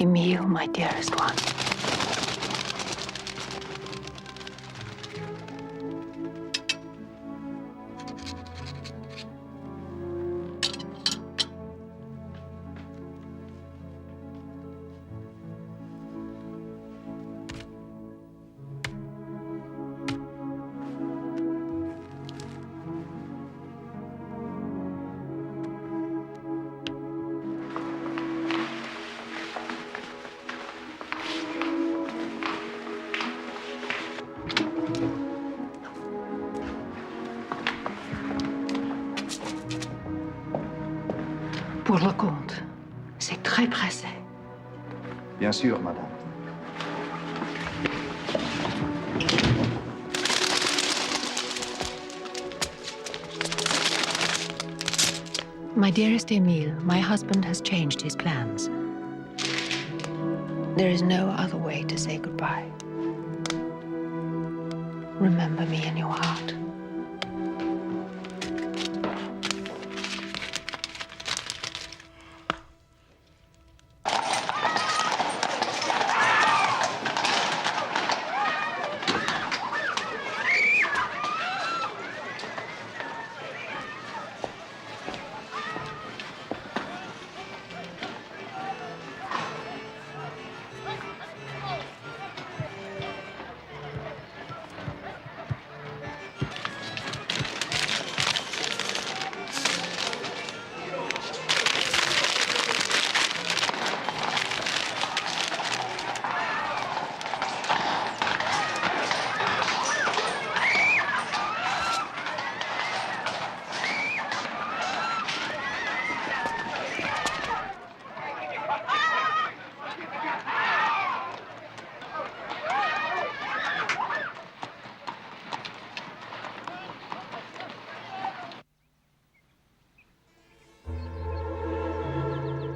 Emile, my dearest one. Pour le comte, c'est très pressé. Bien sûr, madame. My dearest Emile, my husband has changed his plans. There is no other way to say goodbye. Remember me in your heart.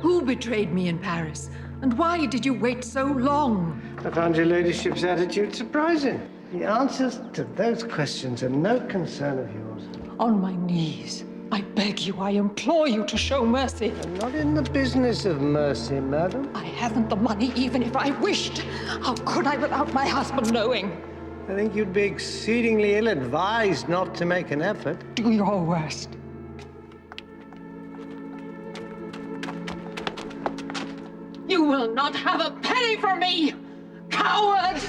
Who betrayed me in Paris? And why did you wait so long? I found your ladyship's attitude surprising. The answers to those questions are no concern of yours. On my knees, I beg you, I implore you to show mercy. I'm not in the business of mercy, madam. I haven't the money even if I wished. How could I without my husband knowing? I think you'd be exceedingly ill-advised not to make an effort. Do your worst. You will not have a penny from me, coward!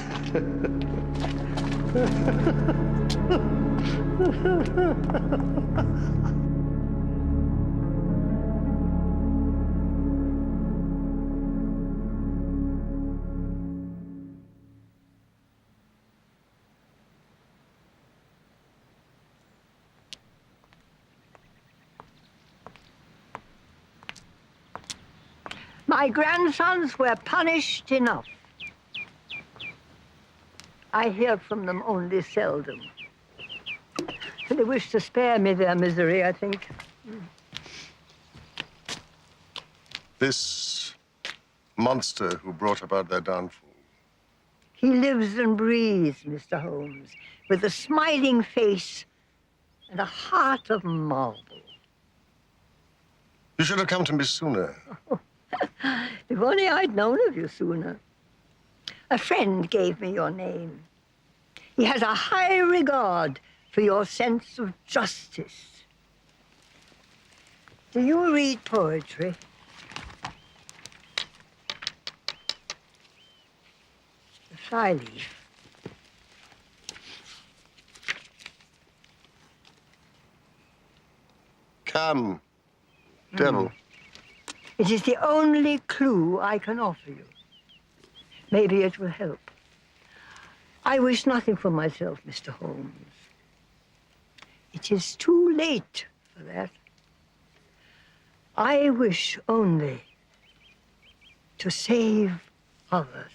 My grandsons were punished enough. I hear from them only seldom. They wish to spare me their misery, I think. This monster who brought about their downfall. He lives and breathes, Mr. Holmes, with a smiling face and a heart of marble. You should have come to me sooner. If only I'd known of you sooner. A friend gave me your name. He has a high regard for your sense of justice. Do you read poetry? The flyleaf. Come, devil. It is the only clue I can offer you. Maybe it will help. I wish nothing for myself, Mr. Holmes. It is too late for that. I wish only to save others.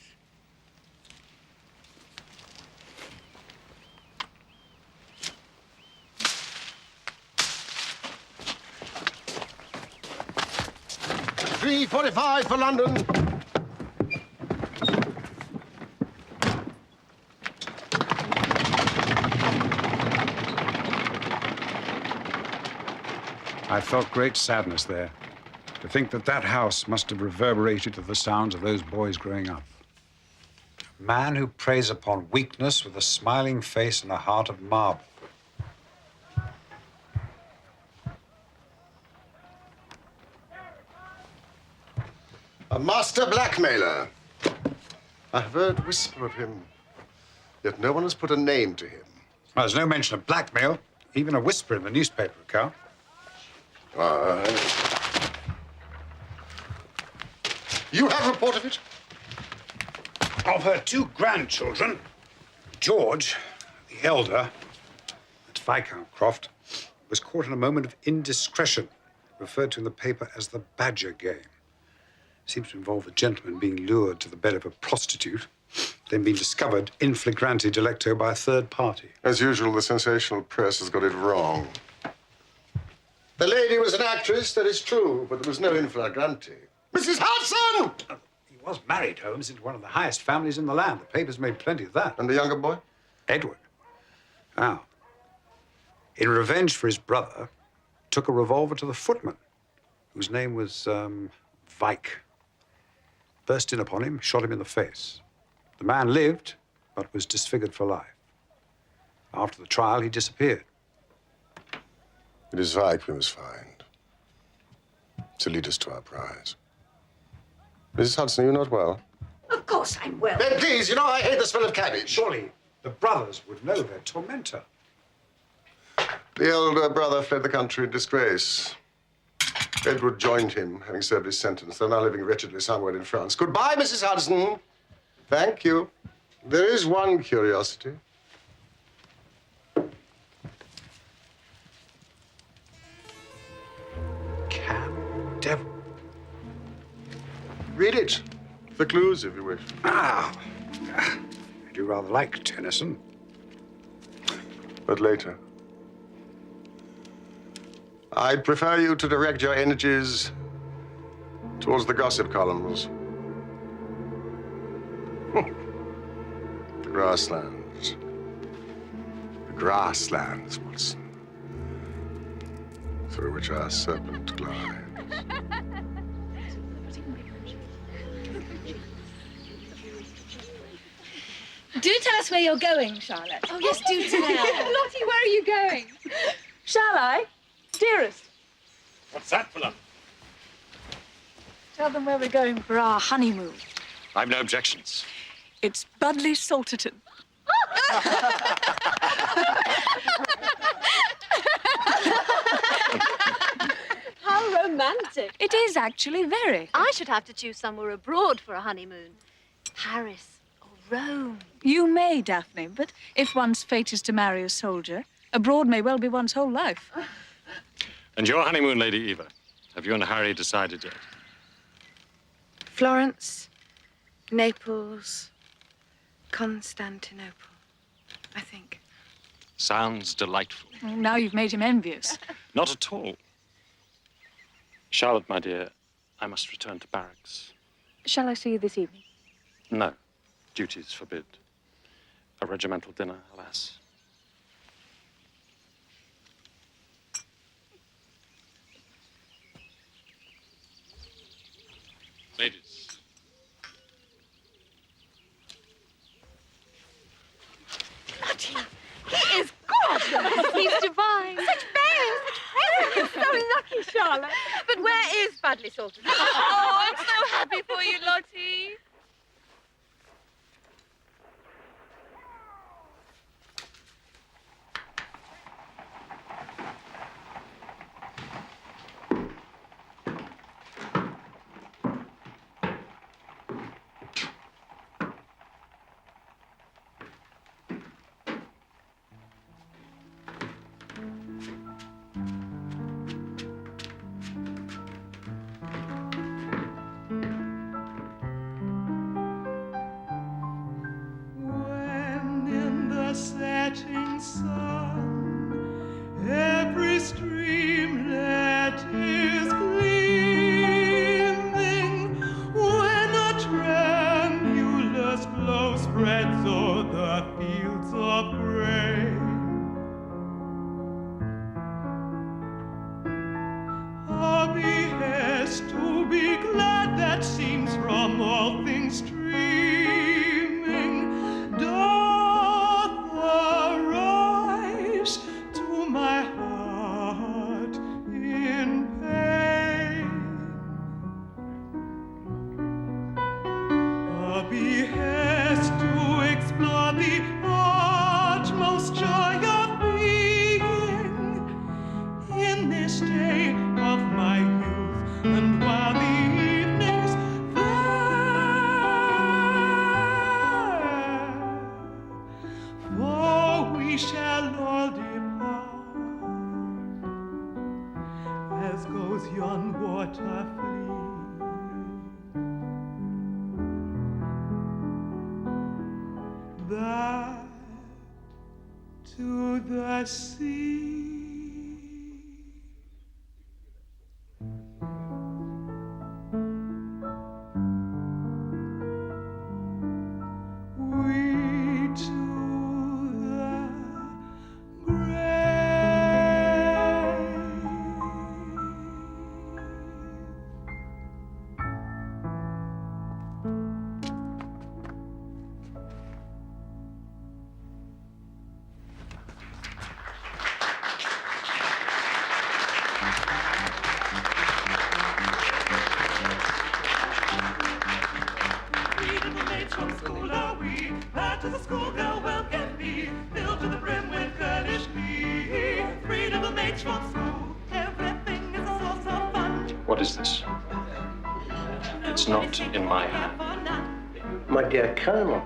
$3.45 for London. I felt great sadness there. To think that that house must have reverberated to the sounds of those boys growing up. A man who preys upon weakness with a smiling face and a heart of marble. A master blackmailer. I have heard whisper of him, yet no one has put a name to him. Well, there's no mention of blackmail, even a whisper in the newspaper account. You have report of it? Of her two grandchildren, George, the elder, at Viscount Croft, was caught in a moment of indiscretion, referred to in the paper as the Badger game. Seems to involve a gentleman being lured to the bed of a prostitute, then being discovered in flagrante delicto by a third party. As usual, the sensational press has got it wrong. The lady was an actress, that is true, but there was no in flagrante. Mrs. Hudson! He was married, Holmes, into one of the highest families in the land. The papers made plenty of that. And the younger boy? Edward. Now, in revenge for his brother, took a revolver to the footman, whose name was, Vike. Burst in upon him, shot him in the face. The man lived, but was disfigured for life. After the trial, he disappeared. It is Vike we must find to lead us to our prize. Mrs. Hudson, are you not well? Of course I'm well. Then please, you know I hate the smell of cabbage. Surely the brothers would know their tormentor. The elder brother fled the country in disgrace. Edward joined him, having served his sentence. They're now living wretchedly somewhere in France. Goodbye, Mrs. Hudson. Thank you. There is one curiosity. Cam devil. Read it. The clues, if you wish. Ah, I do rather like Tennyson. But later. I'd prefer you to direct your energies towards the gossip columns. The grasslands. The grasslands, Watson, through which our serpent glides. Do tell us where you're going, Charlotte. Oh, yes, do tell. Lottie, where are you going? Shall I? Dearest. What's that for? Tell them where we're going for our honeymoon. I've no objections. It's Budley Salterton. How romantic. It is actually very. I should have to choose somewhere abroad for a honeymoon. Paris or Rome. You may, Daphne, but if one's fate is to marry a soldier, abroad may well be one's whole life. And your honeymoon, Lady Eva? Have you and Harry decided yet? Florence, Naples, Constantinople, I think. Sounds delightful. Now you've made him envious. Not at all. Charlotte, my dear, I must return to barracks. Shall I see you this evening? No. Duties forbid. A regimental dinner, alas. Ladies. Lottie, he is gorgeous. He's divine. Such bears, such presents. You're so lucky, Charlotte. But where is Budley Salterton? Oh, I'm so happy for you, Lottie. seems from all things streaming doth arise to my heart in pain. A behest to explore the utmost joy of being in this day of my youth, and while the evenings fair, for we shall all depart, as goes yon water free. Back to the sea. We to the from school are we, back to the schoolgirl will get me, filled to the brim with girlish glee. 3 little maids from school, everything is a source of fun. What is this? It's not in my hand. My dear Colonel,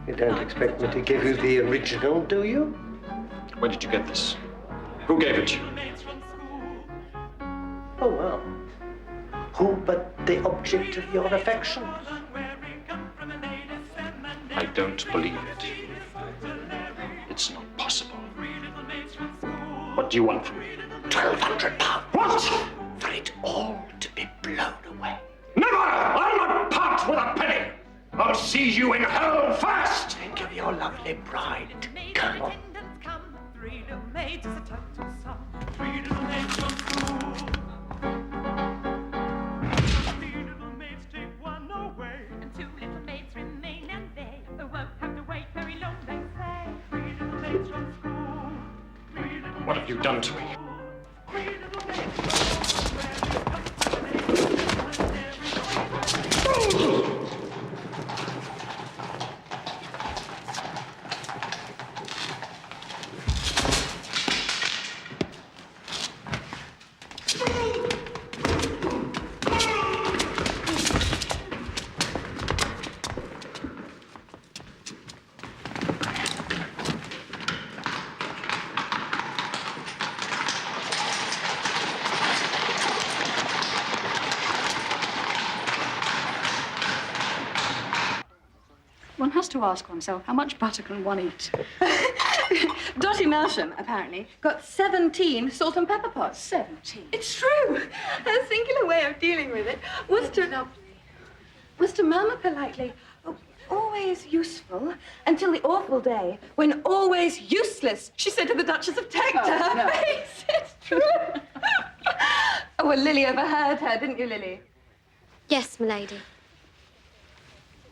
you don't expect me to give you the original, do you? Where did you get this? Who gave it to you? Oh, well. Who but the object of your affection? I don't believe it. It's not possible. What do you want from me? £1,200. What? For it all to be blown away. Never! I'll not part with a penny! I'll see you in hell first! Think of your lovely bride, Colonel. 3 little maids is a touch to some. 3 little maids from school. 3 little maids take one away, And 2 little maids remain, and they won't have to wait very long, they say. 3 little maids from school. 3 little What have you done to me? 3 little maids from school. One has to ask oneself, how much butter can one eat? Dottie Melsham, apparently, got 17 salt and pepper pots. 17. It's true. Her singular way of dealing with it was to murmur politely, "Oh, always useful," until the awful day when always useless, she said to the Duchess of Teck to her no. face. It's true. Oh, well, Lily overheard her, didn't you, Lily? Yes, m'lady.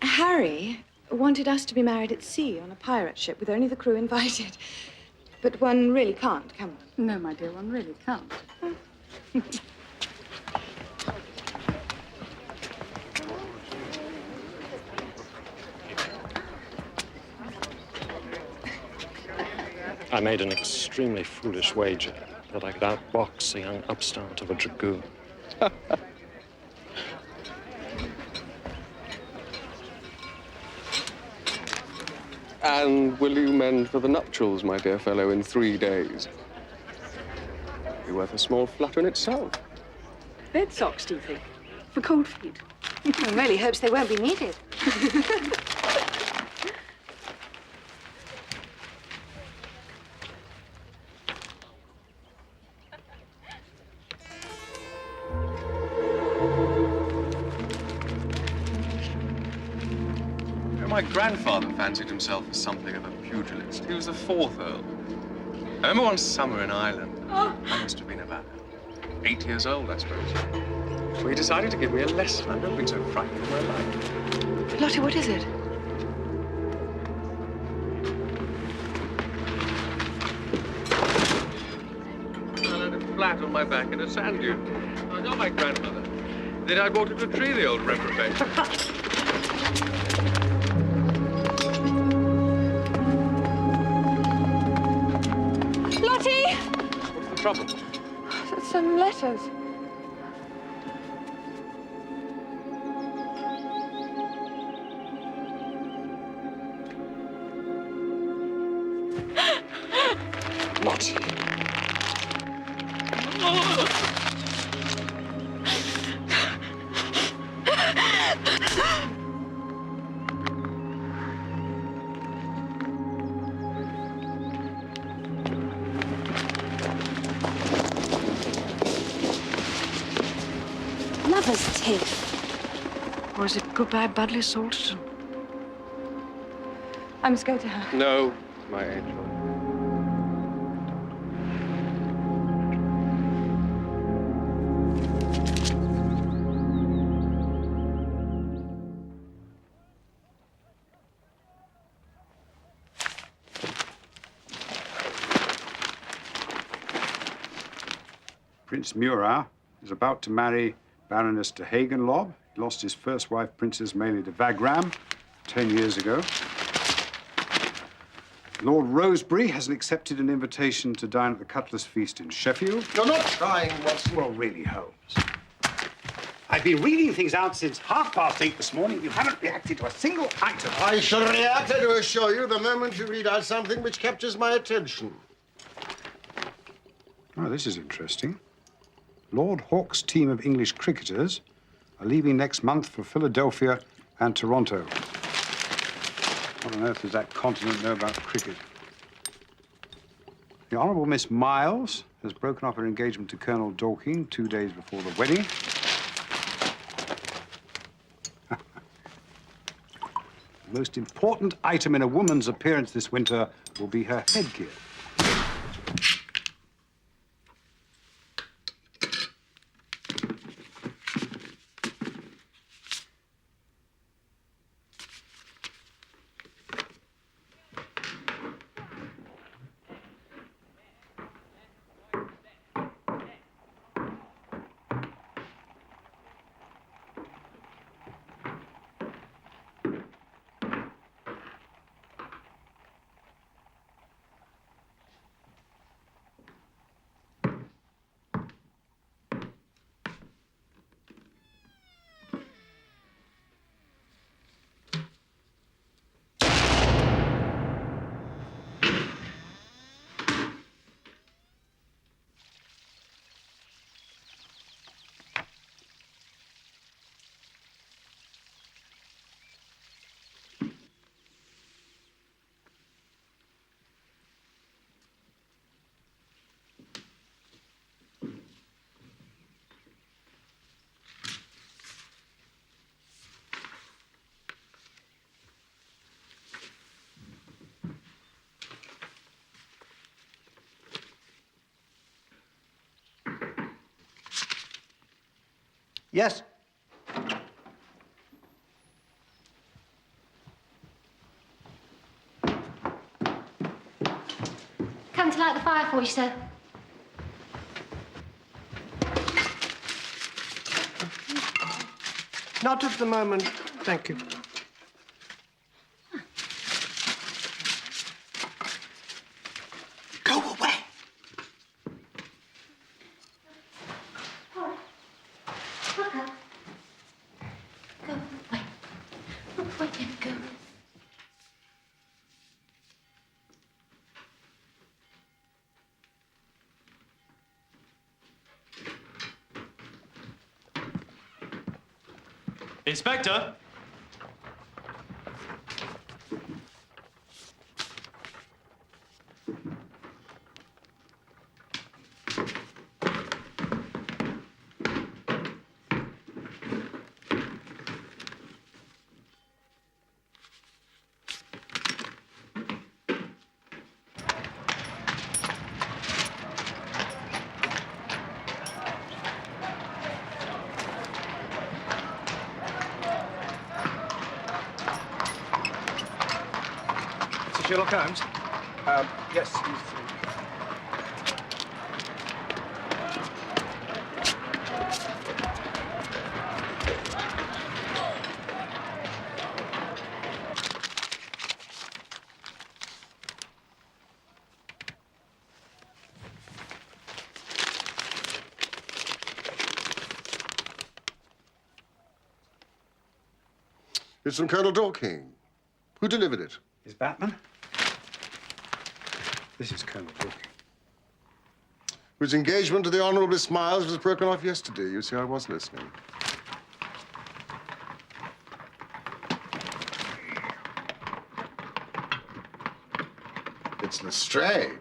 Harry wanted us to be married at sea on a pirate ship with only the crew invited. But one really can't, can one? No, my dear, one really can't. I made an extremely foolish wager that I could outbox a young upstart of a dragoon. And will you mend for the nuptials, my dear fellow, in 3 days? Be worth a small flutter in itself. Bed socks, do you think? For cold feet? One really hopes they won't be needed. My grandfather fancied himself as something of a pugilist. He was the 4th Earl. I remember one summer in Ireland. I must have been about 8 years old, I suppose. So he decided to give me a lesson. I've never been so frightened in my life. Lottie, what is it? I landed flat on my back in a sand dune. I told my grandmother. Then I brought him to tree, the old reprobate. Lottie! What's the trouble? Some letters. Lottie. Lover's tiff. Or is it goodbye, Budley Salterton? I must go to her. No, my angel. Prince Murat is about to marry Baroness de Hagenlob. He lost his first wife, Princess Mélie de Wagram, 10 years ago. Lord Rosebery hasn't accepted an invitation to dine at the Cutler's Feast in Sheffield. You're not trying, Watson. Well, really, Holmes. I've been reading things out since 8:30 this morning. You haven't reacted to a single item. I shall react, I do assure you, the moment you read out something which captures my attention. Oh, this is interesting. Lord Hawke's team of English cricketers are leaving next month for Philadelphia and Toronto. What on earth does that continent know about cricket? The Honourable Miss Miles has broken off her engagement to Colonel Dorking 2 days before the wedding. The most important item in a woman's appearance this winter will be her headgear. Yes? Come to light the fire for you, sir. Not at the moment, thank you. Go away. Inspector? Sherlock Holmes? Yes, he's... It's from Colonel Dorking. Who delivered it? Is Batman? This is Colonel Dorking. Whose engagement to the Honourable Smiles was broken off yesterday. You see, I was listening. It's Lestrade.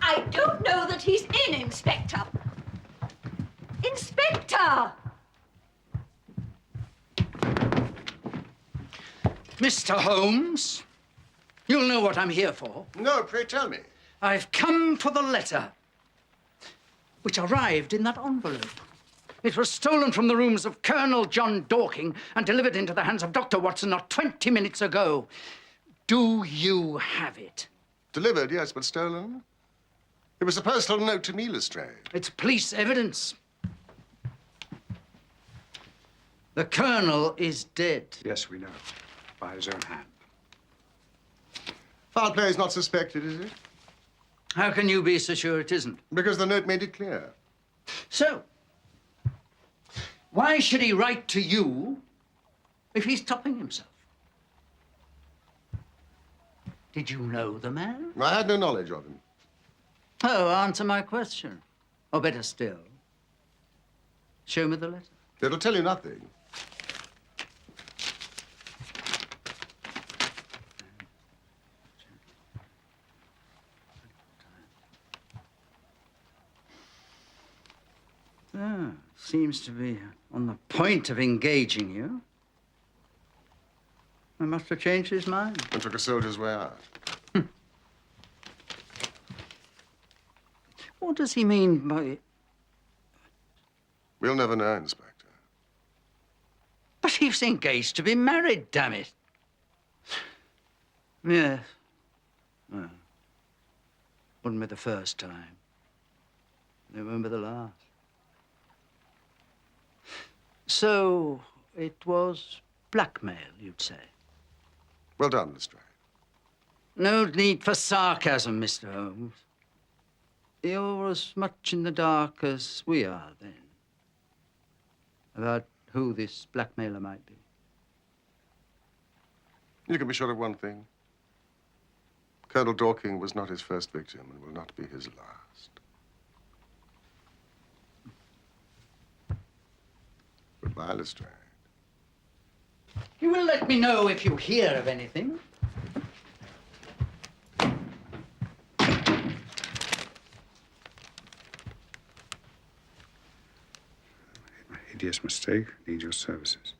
I don't know that he's in, Inspector. Inspector! Mr. Holmes, you'll know what I'm here for. No, pray tell me. I've come for the letter, which arrived in that envelope. It was stolen from the rooms of Colonel John Dorking and delivered into the hands of Dr. Watson not 20 minutes ago. Do you have it? Delivered, yes, but stolen. It was a personal note to me, Lestrade. It's police evidence. The Colonel is dead. Yes, we know. By his own hand. Foul play is not suspected, is it? How can you be so sure it isn't? Because the note made it clear. So, why should he write to you if he's topping himself? Did you know the man? I had no knowledge of him. Oh, answer my question. Or better still, show me the letter. It'll tell you nothing. Ah, seems to be on the point of engaging you. I must have changed his mind. And took a soldier's way out. What does he mean by... We'll never know, Inspector. But he's engaged to be married, damn it. Yes. Well, wouldn't be the first time. It won't be the last. So, it was blackmail, you'd say? Well done, Lestrade. No need for sarcasm, Mr. Holmes. You're as much in the dark as we are, then, about who this blackmailer might be. You can be sure of one thing. Colonel Dorking was not his first victim and will not be his last. Goodbye, Lestrade. You will let me know if you hear of anything. Hideous mistake. Need your services.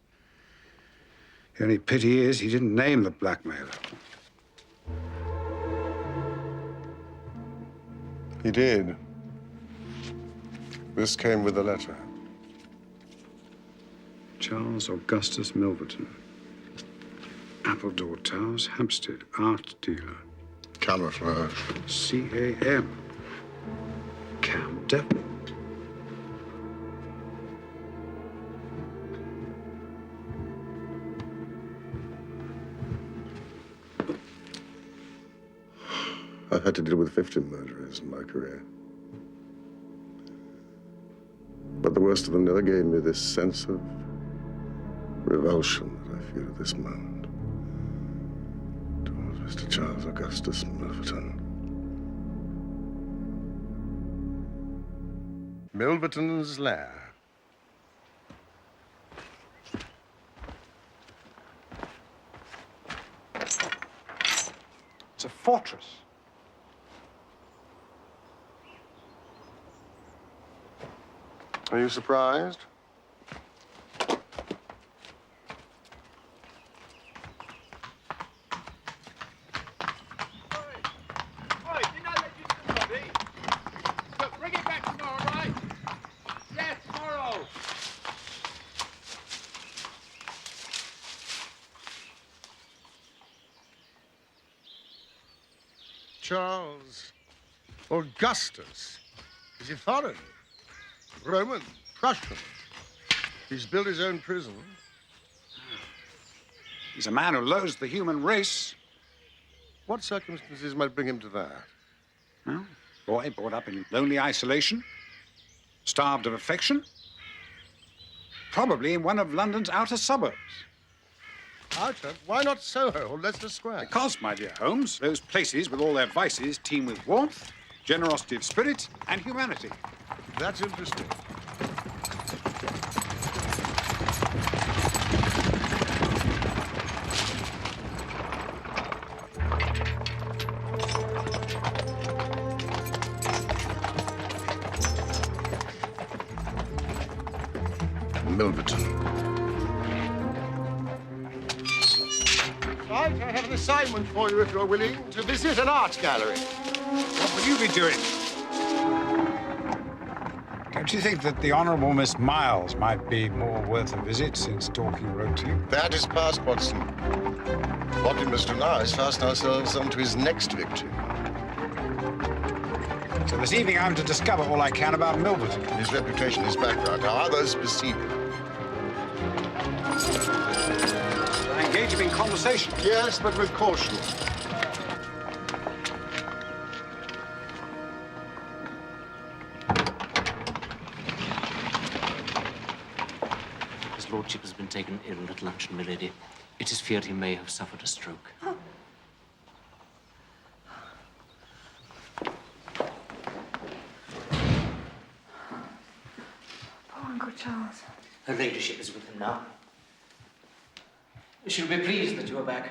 The only pity is he didn't name the blackmailer. He did. This came with the letter. Charles Augustus Milverton. Appledore Towers, Hampstead, art dealer. Camouflage. C.A.M. Cam Devil. I've had to deal with 50 murderers in my career. But the worst of them never gave me this sense of revulsion that I feel at this moment towards Mr. Charles Augustus Milverton. Milverton's lair. It's a fortress. Are you surprised? Bring it back tomorrow, right? Yes, tomorrow. Charles. Augustus. Is he foreign? Roman? Prussian? He's built his own prison. He's a man who loathes the human race. What circumstances might bring him to that? Well, boy brought up in lonely isolation, starved of affection, probably in one of London's outer suburbs. Outer? Why not Soho or Leicester Square? Because, my dear Holmes, those places with all their vices teem with warmth, generosity of spirit, and humanity. That's interesting. Milverton. Right, I have an assignment for you if you're willing to visit an art gallery. What will you be doing? Don't you think that the Honourable Miss Miles might be more worth a visit since Dorking wrote to you? That is past, Watson. What we must do now is fasten ourselves onto his next victim. So this evening I'm to discover all I can about Milverton. His reputation, his background, how others perceive him. Shall I engage him in conversation? Yes, but with caution. His lordship has been taken ill at luncheon, milady. It is feared he may have suffered a stroke. Uncle Charles. Her ladyship is with him now. She'll be pleased that you are back.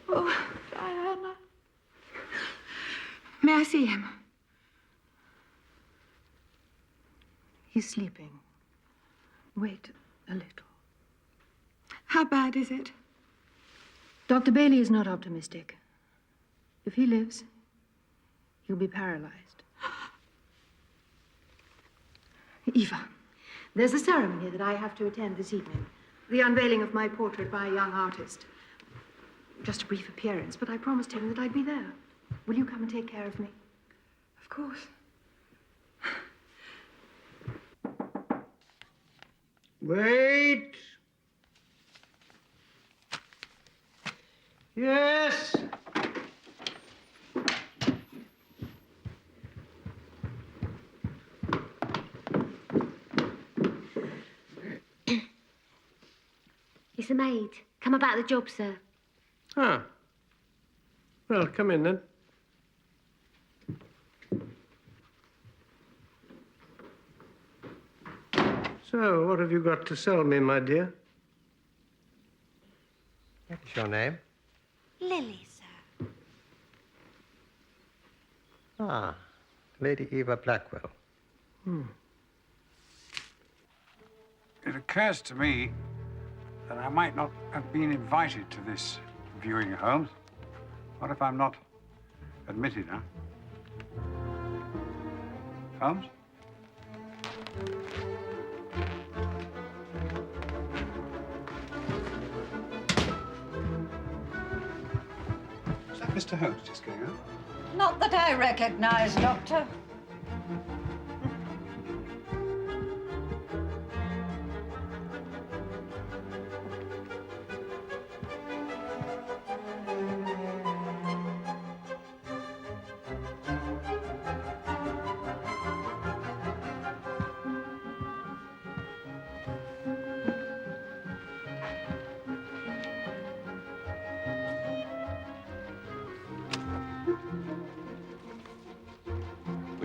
Oh, Diana. May I see him? He's sleeping. Wait a little. How bad is it? Dr. Bailey is not optimistic. If he lives, he'll be paralyzed. Eva, there's a ceremony that I have to attend this evening. The unveiling of my portrait by a young artist. Just a brief appearance, but I promised him that I'd be there. Will you come and take care of me? Of course. Wait. Yes. It's the maid. Come about the job, sir. Ah. Well, come in then. So, what have you got to sell me, my dear? What is your name? Lily, sir. Ah, Lady Eva Blackwell. It occurs to me that I might not have been invited to this viewing, Holmes. What if I'm not admitted, huh? Holmes? Is that Mr. Holmes just going out? Not that I recognize, Doctor.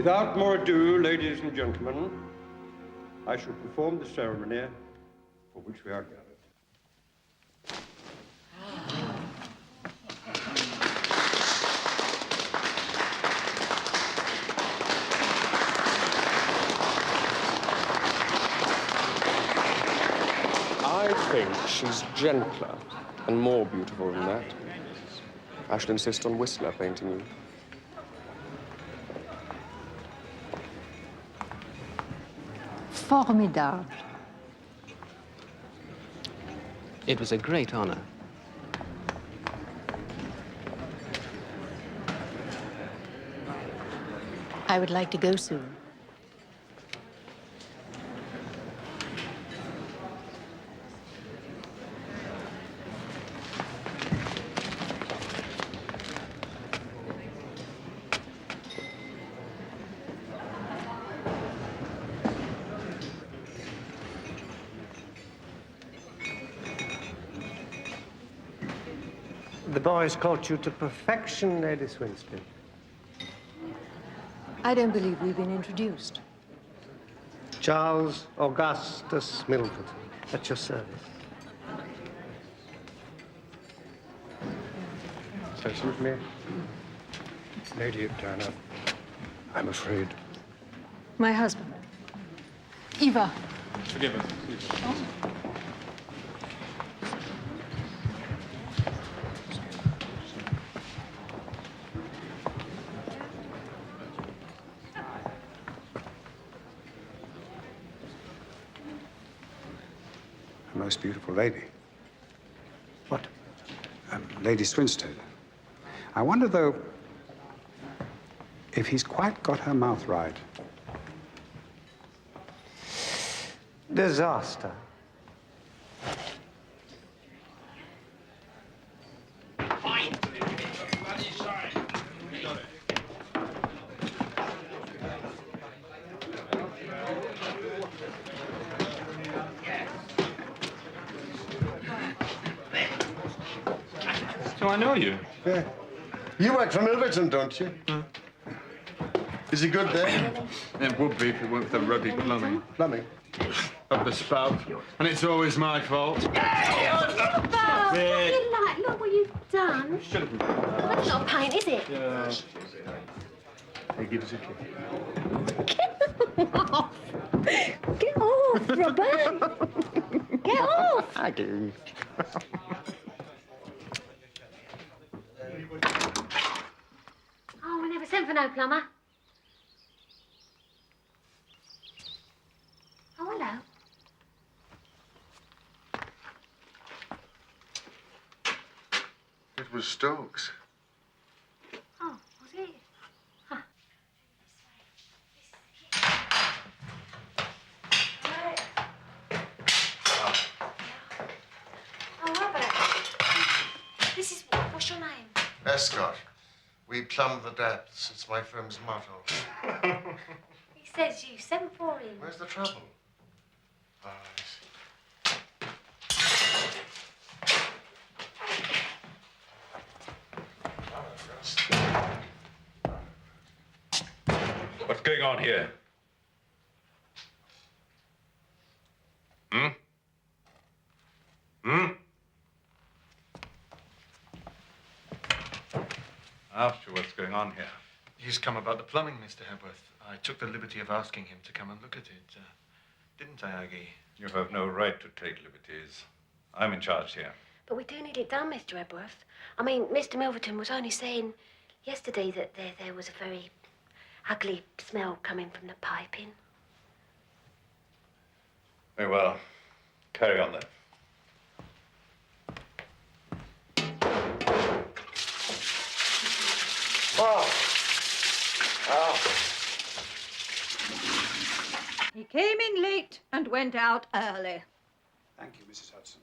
Without more ado, ladies and gentlemen, I shall perform the ceremony for which we are gathered. I think she's gentler and more beautiful than that. I shall insist on Whistler painting you. Formidable. It was a great honor. I would like to go soon. The boys caught you to perfection, Lady Swinston. I don't believe we've been introduced. Charles Augustus Milford, at your service. So suit me. Lady Turner, I'm afraid. My husband. Eva. Forgive us. A most beautiful lady. What? Lady Swinstead. I wonder, though, if he's quite got her mouth right. Disaster. So I know you. Yeah. You work for Milverton, don't you? Is he good there? It would be if it weren't for the ruddy plumbing. Plumbing? Of the spout. And it's always my fault. Bob, what you like? Look what you've done. That's not paint, is it? Yeah. Hey, give us a kiss. Get off. Get off, Robert. Get off. I do. Oh, we never sent for no plumber. Oh, hello. It was Stokes. Oh, was it? Huh. Oh, Robert. This is what's your name? Escott. We plumb the depths. It's my firm's motto. He says you sent for him. Where's the trouble? Oh, I see. What's going on here? Hmm? Hmm? I asked you what's going on here. He's come about the plumbing, Mr. Hepworth. I took the liberty of asking him to come and look at it. Didn't I, Aggie? You have no right to take liberties. I'm in charge here. But we do need it done, Mr. Hepworth. I mean, Mr. Milverton was only saying yesterday that there was a very ugly smell coming from the piping. Very well. Carry on then. He came in late and went out early. Thank you, Mrs. Hudson.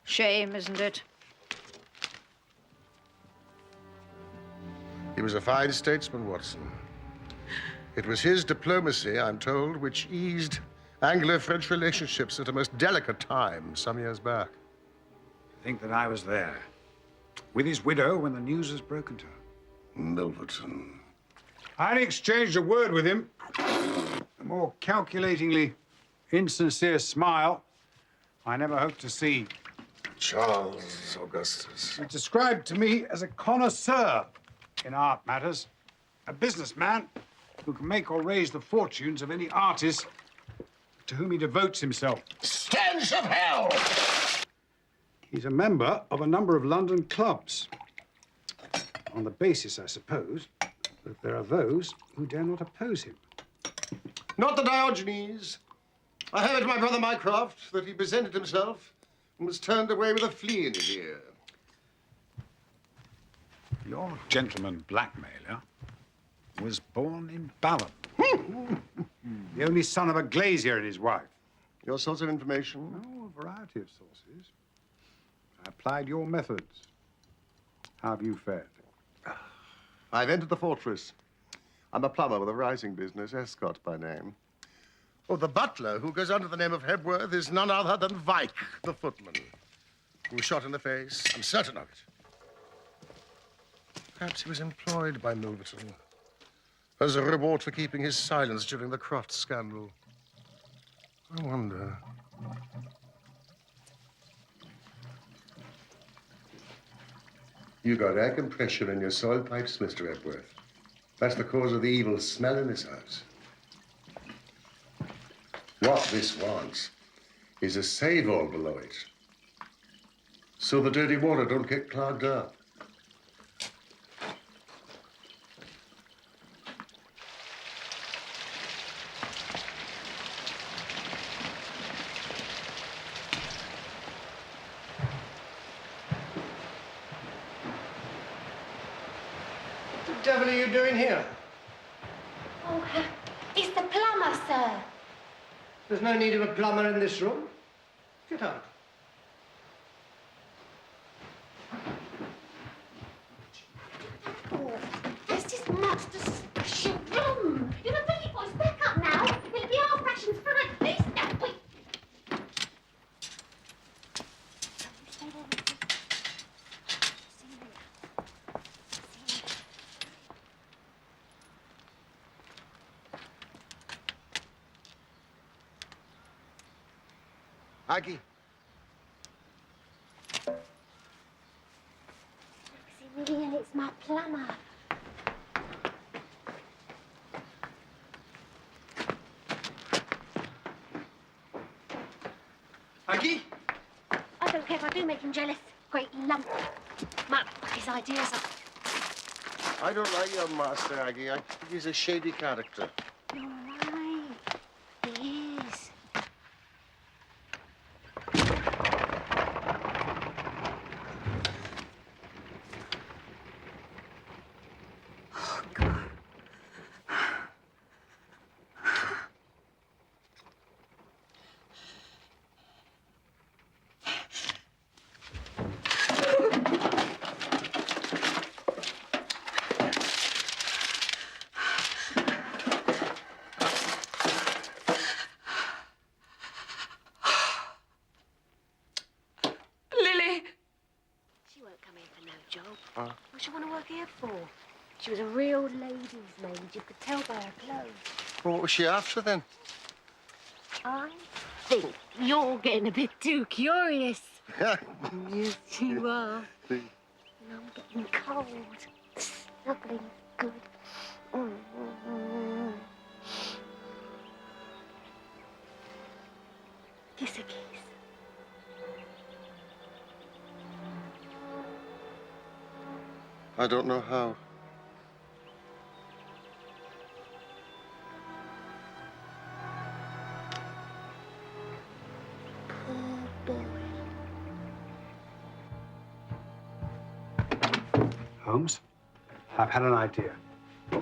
Shame, isn't it? He was a fine statesman, Watson. It was his diplomacy, I'm told, which eased Anglo-French relationships at a most delicate time some years back. I think that I was there. with his widow when the news was broken to her. Milverton. I had exchanged a word with him. A more calculatingly insincere smile I never hoped to see. Charles Augustus. He described to me as a connoisseur in art matters, a businessman who can make or raise the fortunes of any artist to whom he devotes himself. Stench of hell! He's a member of a number of London clubs, on the basis, I suppose, that there are those who dare not oppose him. Not the Diogenes. I heard my brother Mycroft that he presented himself and was turned away with a flea in his ear. Your gentleman Blackmailer was born in Balham. The only son of a glazier and his wife. Your source of information? Oh, a variety of sources. I applied your methods. How have you fared? I've entered the fortress. I'm a plumber with a rising business, Escott by name. Oh, the butler, who goes under the name of Hebworth, is none other than Vike, the footman, who was shot in the face. I'm certain of it. Perhaps he was employed by Milverton as a reward for keeping his silence during the Croft scandal. I wonder. You got air compression in your soil pipes, Mr. Hebworth. That's the cause of the evil smell in this house. What this wants is a save-all below it, so the dirty water don't get clogged up. What the devil are you doing here? Oh, it's the plumber, sir. There's no need of a plumber in this room. Get out. Oh, this is not the special room. You're the pretty boys, back up now. It'll be our fashions for at least a week. Aggie. Maximilian, it's my plumber. Aggie? I don't care if I do make him jealous. Great lump. Might fuck his ideas up. I don't like your master, Aggie. I think he's a shady character. You're right. He is. What does she want to work here for? She was a real lady's maid. You could tell by her clothes. Well, what was she after then? I think you're getting a bit too curious. Yes, you are. And I'm getting cold. Snuggling good. Kiss a kiss. I don't know how. Holmes, I've had an idea. A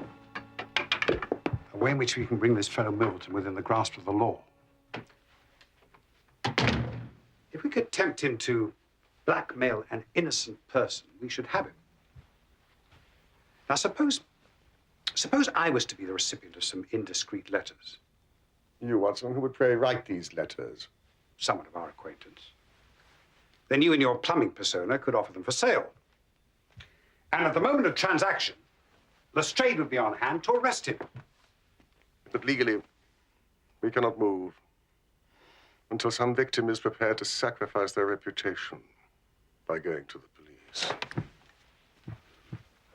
way in which we can bring this fellow Milverton within the grasp of the law. If we could tempt him to blackmail an innocent person, we should have him. Now, suppose I was to be the recipient of some indiscreet letters. You, Watson, who would pray write these letters? Someone of our acquaintance. Then you and your plumbing persona could offer them for sale. And at the moment of transaction, Lestrade would be on hand to arrest him. But legally, we cannot move until some victim is prepared to sacrifice their reputation by going to the police.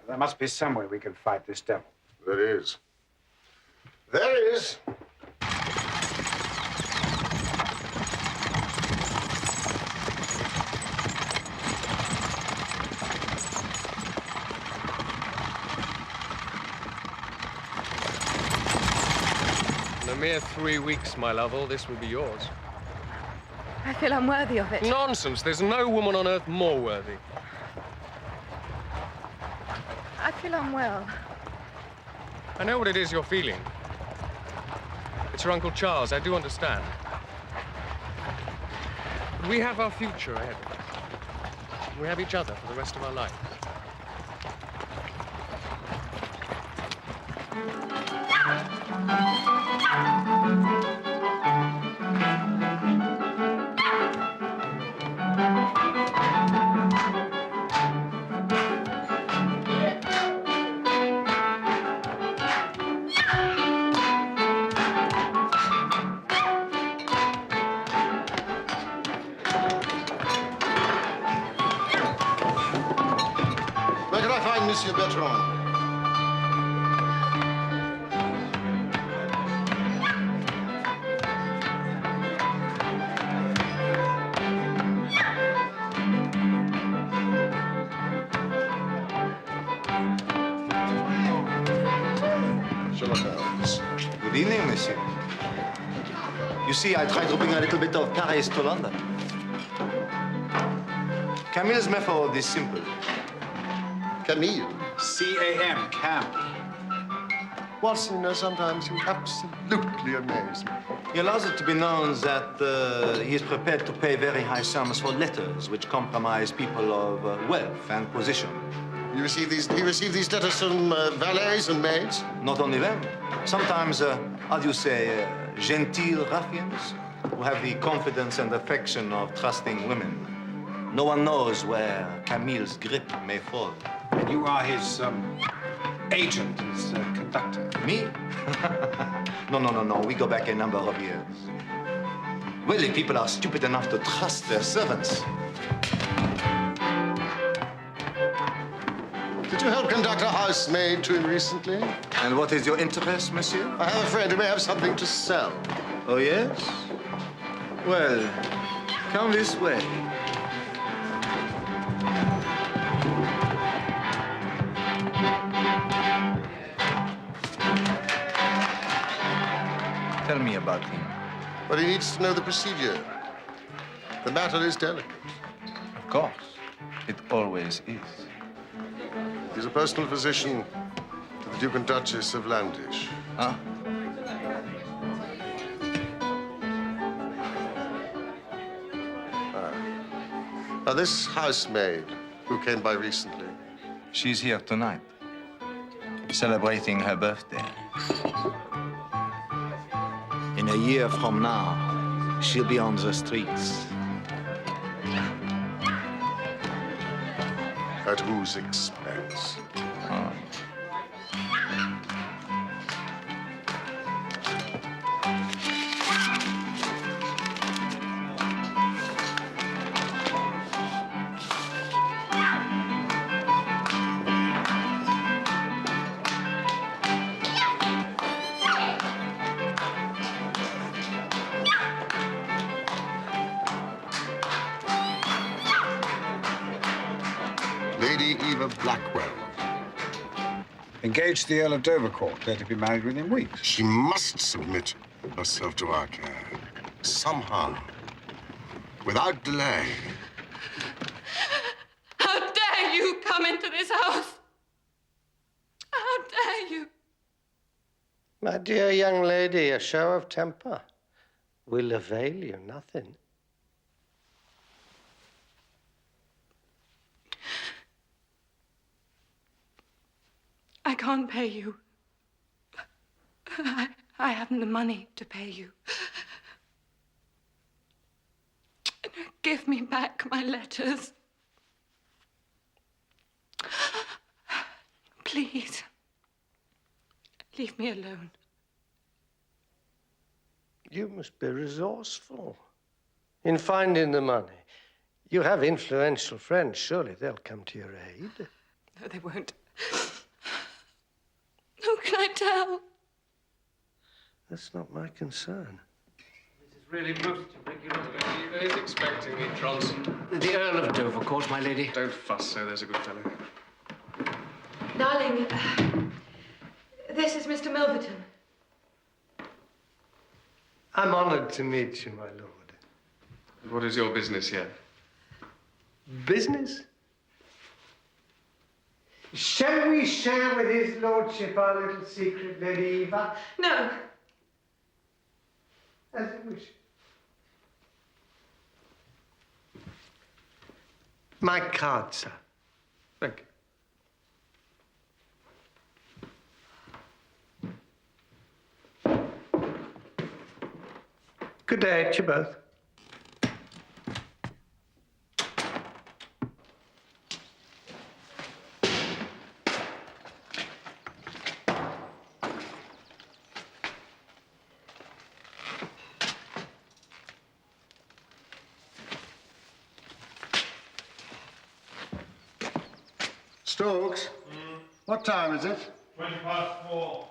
There must be some way we can fight this devil. There is. There is. In a mere 3 weeks, my love, all this will be yours. I feel unworthy of it. Nonsense. There's no woman on earth more worthy. I feel unwell. I know what it is you're feeling. It's your Uncle Charles, I do understand. But we have our future ahead of us. We have each other for the rest of our lives. Where can I find Monsieur Bertrand? Sherlock Holmes. Good evening, monsieur. You see, I tried to bring a little bit of Paris to London. Camille's method is simple. Camille? C-A-M, Cam. Watson, sometimes you absolutely amaze me. He allows it to be known that he is prepared to pay very high sums for letters which compromise people of wealth and position. You receive these letters from valets and maids? Not only them. Sometimes, how do you say, genteel ruffians who have the confidence and affection of trusting women. No one knows where Camille's grip may fall. And you are his agent, his conductor. Me? No. We go back a number of years. Well, if people are stupid enough to trust their servants. Did you help conduct a housemaid to him recently? And what is your interest, monsieur? I have a friend who may have something to sell. Oh, yes? Well, come this way. Tell me about him. But he needs to know the procedure. The matter is delicate. Of course. It always is. He's a personal physician to the Duke and Duchess of Landish. Huh? Now, this housemaid who came by recently. She's here tonight, celebrating her birthday. In a year from now, she'll be on the streets. At whose expense? Oh. Lady Eva Blackwell. Engaged to the Earl of Dovercourt. They're to be married within weeks. She must submit herself to our care. Somehow. Without delay. How dare you come into this house? How dare you? My dear young lady, a show of temper will avail you nothing. I can't pay you. I haven't the money to pay you. Give me back my letters. Please. Leave me alone. You must be resourceful in finding the money. You have influential friends. Surely they'll come to your aid. No, they won't. Who can I tell? That's not my concern. This is really most irregular. Eva is expecting me, Johnson. The Earl of Dovercourt, my lady. Don't fuss, sir. There's a good fellow. Darling, this is Mr. Milverton. I'm honored to meet you, my lord. What is your business here? Business? Shall we share with his lordship our little secret, Lady Eva? No. As you wish. My card, sir. Thank you. Good day to you both. Stokes, what time is it? 4:20.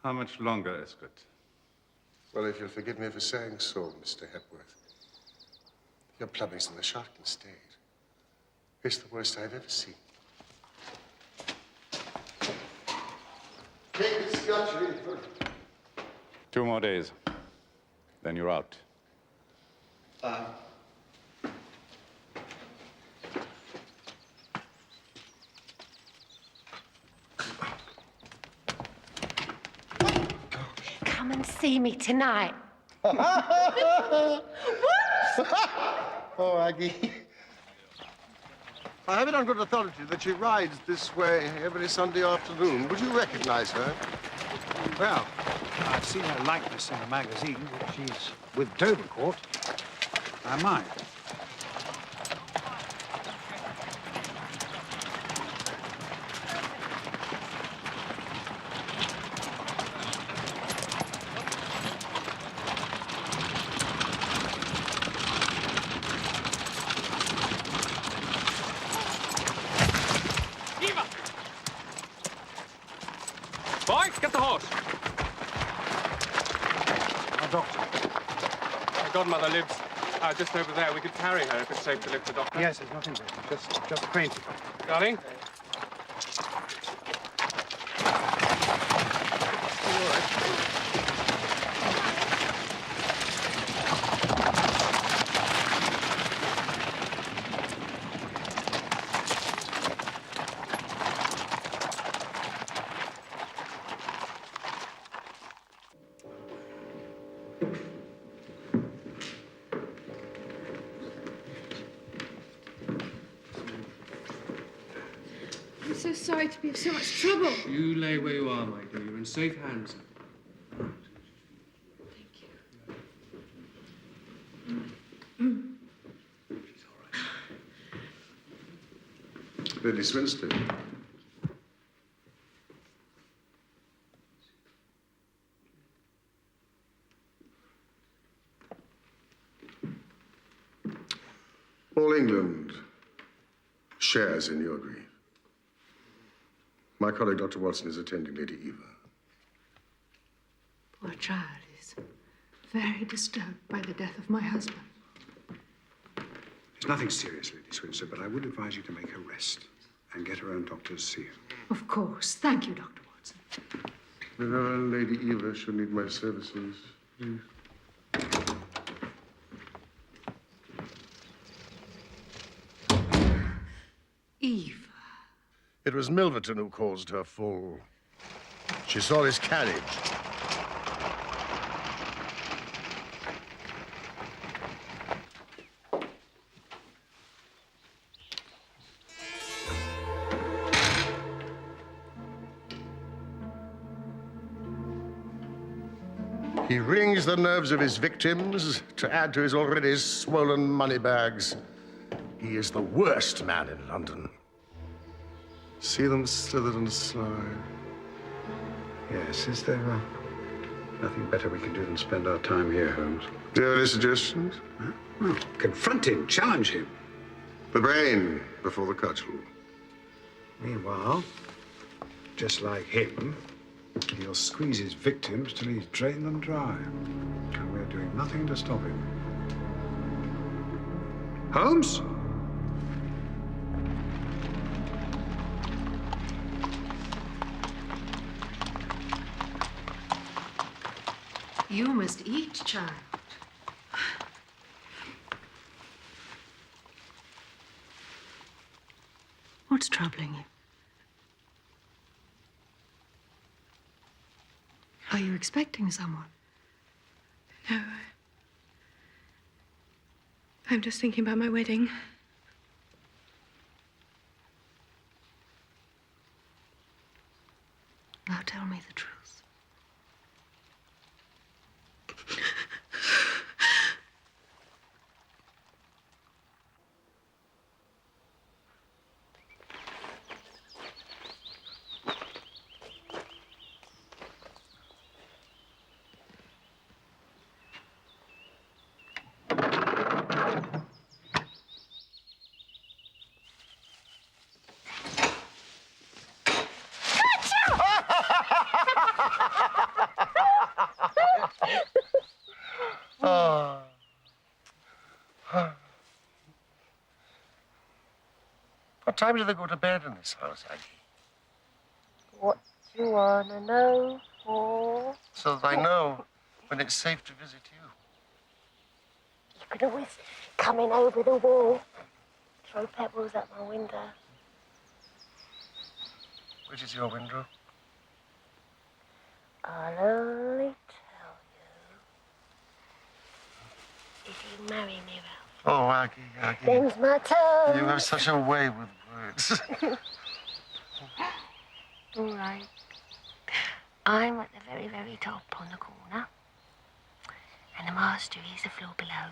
How much longer, Escott? Well, if you'll forgive me for saying so, Mr. Hepworth, your plumbing's in a shocking state. It's the worst I've ever seen. Take the scotch in. 2 more days. Then you're out. Come and see me tonight. Oh, Aggie. I have it on good authority that she rides this way every Sunday afternoon. Would you recognize her? Well, I've seen her likeness in a magazine. She's with Dovercourt. I might. Boy, get the horse. Doctor. My godmother lives just over there. We could carry her if it's safe to lift the doctor. Yes, it's nothing big. Just fainted. Darling? I'm so sorry to be of so much trouble. You lay where you are, my dear. You're in safe hands. Lady Swinstead. All England shares in your grief. My colleague, Dr. Watson, is attending Lady Eva. Poor child is very disturbed by the death of my husband. There's nothing serious, Lady Swinstead, but I would advise you to make her rest and get her own doctor to see her. Of course. Thank you, Dr. Watson. If ever Lady Eva should need my services, please. Eve. It was Milverton who caused her fall. She saw his carriage. He wrings the nerves of his victims to add to his already swollen money bags. He is the worst man in London. See them slithered and slide. Yes, is there nothing better we can do than spend our time here, Holmes? Do you have any suggestions? Huh? Well, confront him, challenge him. The brain before the cudgel. Meanwhile, just like him, he'll squeeze his victims till he's drained them dry. And we're doing nothing to stop him. Holmes? You must eat, child. What's troubling you? Are you expecting someone? No. I'm just thinking about my wedding. Now tell me the truth. What time do they go to bed in this house, Aggie? What do you want to know for? So that I know when it's safe to visit you. You could always come in over the wall, throw pebbles at my window. Which is your window? I'll only tell you if you marry me, Ralph. Oh, Aggie, Aggie. Things my toes. You have such a way with words. All right. I'm at the very, very top on the corner. And the master is the floor below,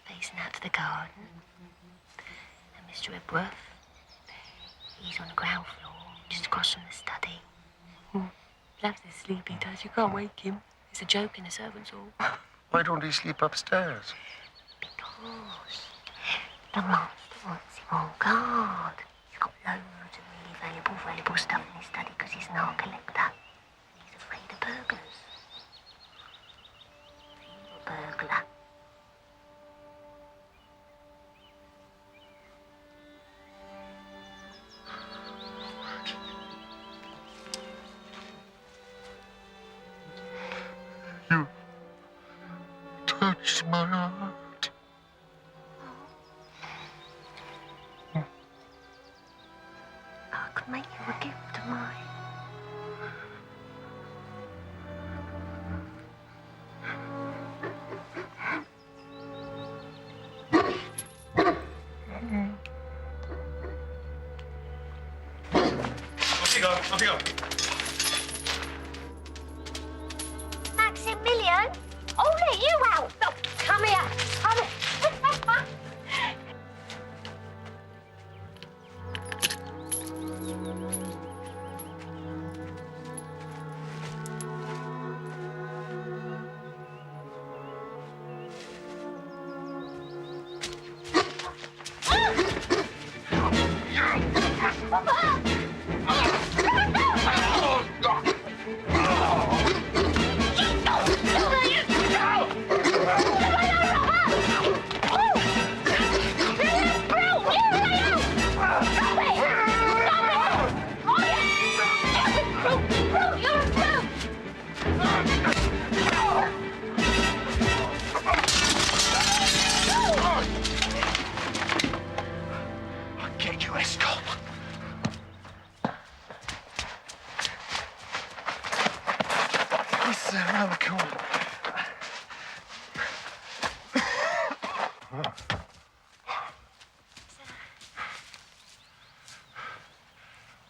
facing out to the garden. And Mr. Ebworth, he's on the ground floor, just across from the study. Loves his sleep, he does. You can't wake him. It's a joke in the servants' hall. Why don't he sleep upstairs? Because the master wants him on guard. He's got loads of really valuable stuff in his study because he's an art collector. He's afraid of burglars. He's a burglar. You touch my heart. I could make you a gift of mine. Off you go, off you go. Maximilian? Oh, let you out! Look, come here, come here. Get you, Escort. This is around the corner.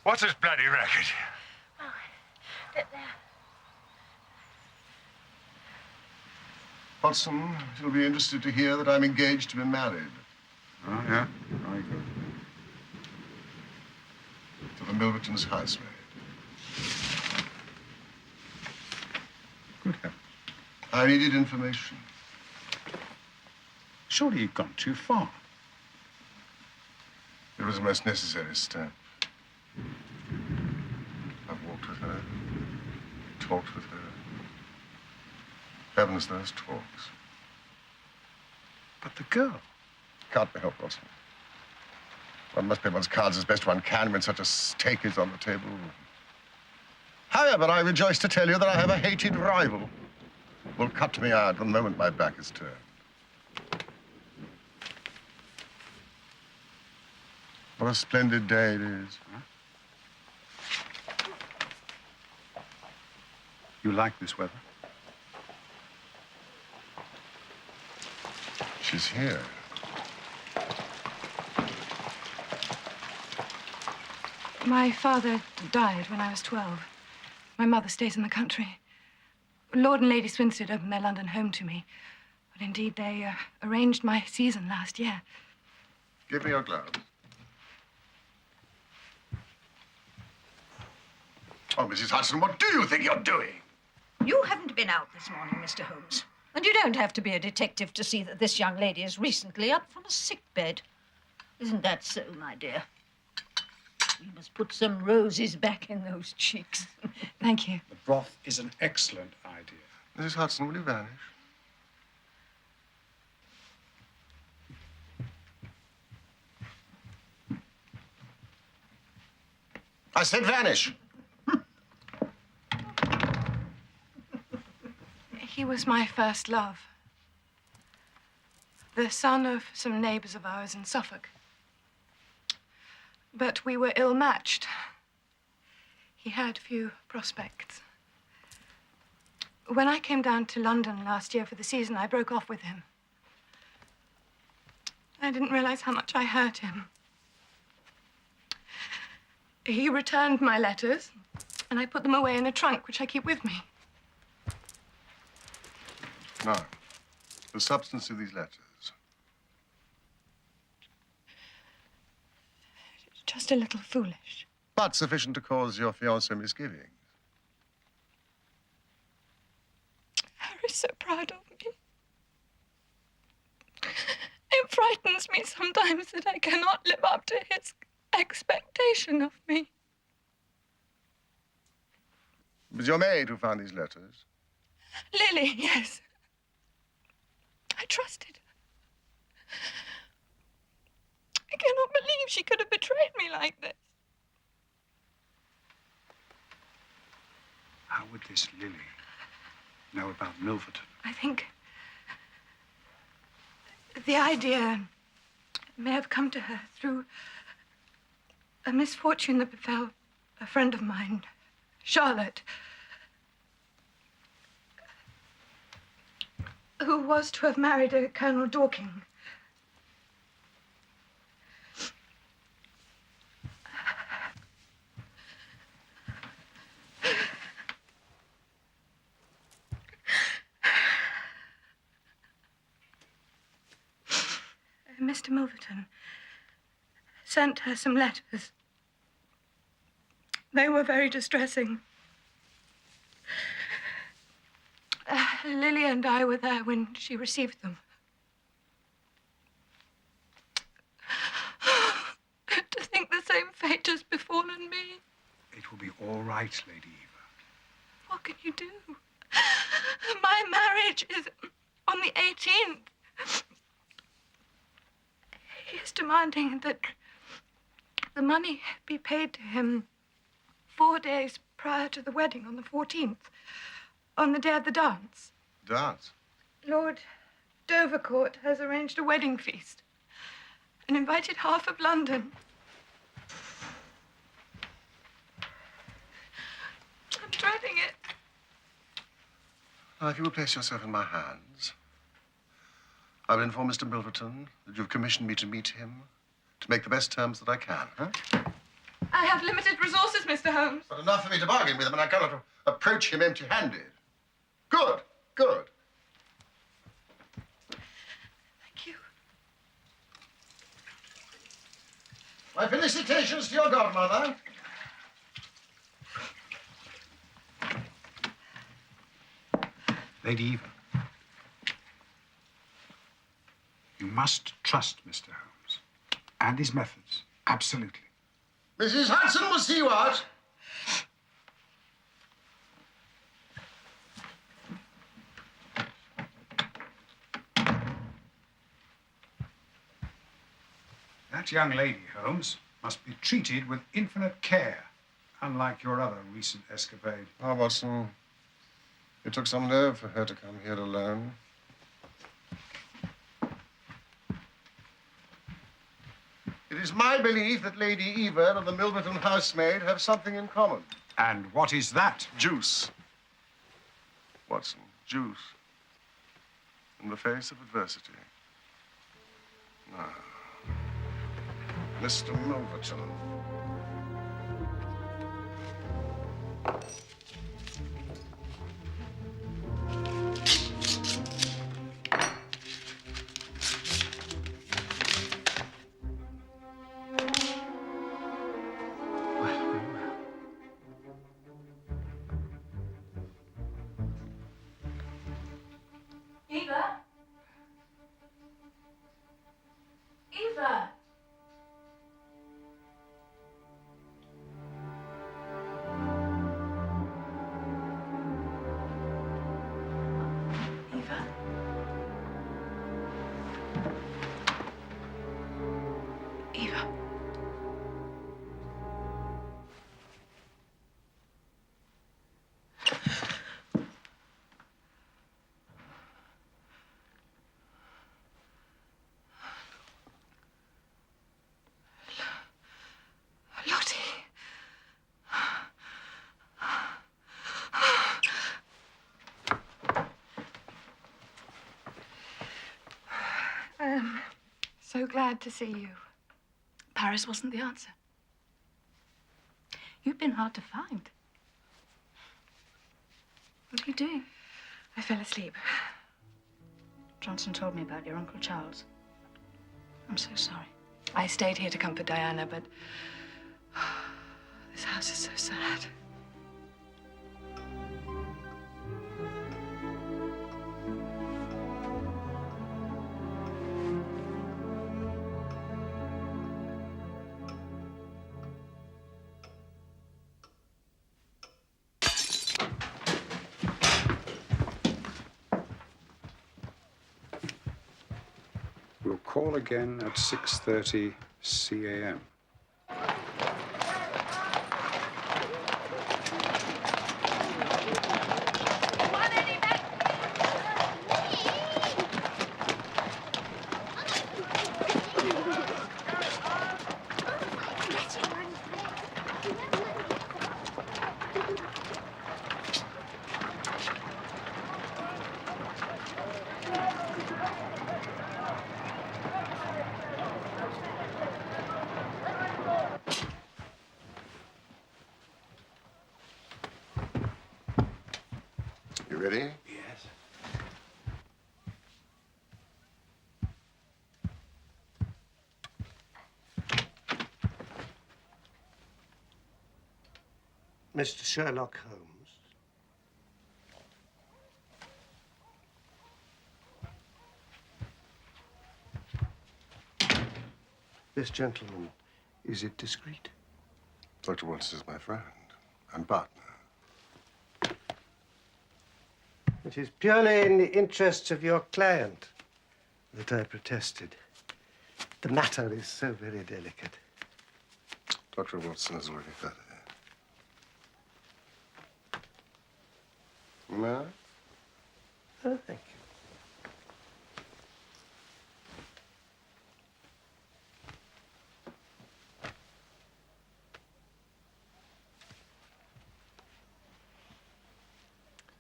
What's this bloody racket? Watson, you'll be interested to hear that I'm engaged to be married. Oh, yeah? Very good. To the Milverton's housemaid. Good heavens. I needed information. Surely you've gone too far. It was a most necessary step. I've walked with her, talked with her. Heavens, those talks. But the girl. Can't be helped, Watson. One must play one's cards as best one can when such a stake is on the table. However, I rejoice to tell you that I have a hated rival who will cut me out the moment my back is turned. What a splendid day it is. Huh? You like this weather? She's here. My father died when I was 12. My mother stays in the country. Lord and Lady Swinstead opened their London home to me. But indeed, they arranged my season last year. Give me your gloves. Oh, Mrs. Hudson, what do you think you're doing? You haven't been out this morning, Mr. Holmes. And you don't have to be a detective to see that this young lady is recently up from a sick bed. Isn't that so, my dear? We must put some roses back in those cheeks. Thank you. The broth is an excellent idea. Mrs. Hudson, will you vanish? I said vanish. He was my first love. The son of some neighbors of ours in Suffolk. But we were ill-matched. He had few prospects. When I came down to London last year for the season, I broke off with him. I didn't realize how much I hurt him. He returned my letters, and I put them away in a trunk, which I keep with me. Now, the substance of these letters. Just a little foolish. But sufficient to cause your fiancé misgivings. Harry's so proud of me. It frightens me sometimes that I cannot live up to his expectation of me. It was your maid who found these letters? Lily, yes. I trusted her. I cannot believe she could have betrayed me like this. How would this Lily know about Milverton? I think the idea may have come to her through a misfortune that befell a friend of mine, Charlotte, who was to have married a Colonel Dorking. Mr. Milverton sent her some letters. They were very distressing. Lily and I were there when she received them. To think the same fate has befallen me. It will be all right, Lady Eva. What can you do? My marriage is on the 18th. He is demanding that the money be paid to him 4 days prior to the wedding on the 14th, on the day of the dance. Dance? Lord Dovercourt has arranged a wedding feast and invited half of London. I'm dreading it. Now, if you will place yourself in my hands, I will inform Mr. Milverton that you've commissioned me to meet him to make the best terms that I can, huh? I have limited resources, Mr. Holmes. But enough for me to bargain with him, and I cannot approach him empty-handed. Good, good. Thank you. My felicitations to your godmother. Lady Eva. You must trust Mr. Holmes and his methods, absolutely. Mrs. Hudson will see what? That young lady, Holmes, must be treated with infinite care, unlike your other recent escapade. Ah, Watson, it took some nerve for her to come here alone. It is my belief that Lady Eva and the Milverton housemaid have something in common. And what is that? Juice. Watson, juice. In the face of adversity. Ah. Mr. Milverton. Eva? Eva? Eva? Eva? Lottie. I'm so glad to see you. Paris wasn't the answer. You've been hard to find. What are you doing? I fell asleep. Johnson told me about your Uncle Charles. I'm so sorry. I stayed here to comfort Diana, but this house is so sad. We'll call again at 6:30 CAM. You ready? Yes. Mr. Sherlock Holmes. This gentleman, is it discreet? Dr. Watson is my friend and partner. It is purely in the interests of your client that I protested. The matter is so very delicate. Dr. Watson has already heard of it. May I? Oh, thank you.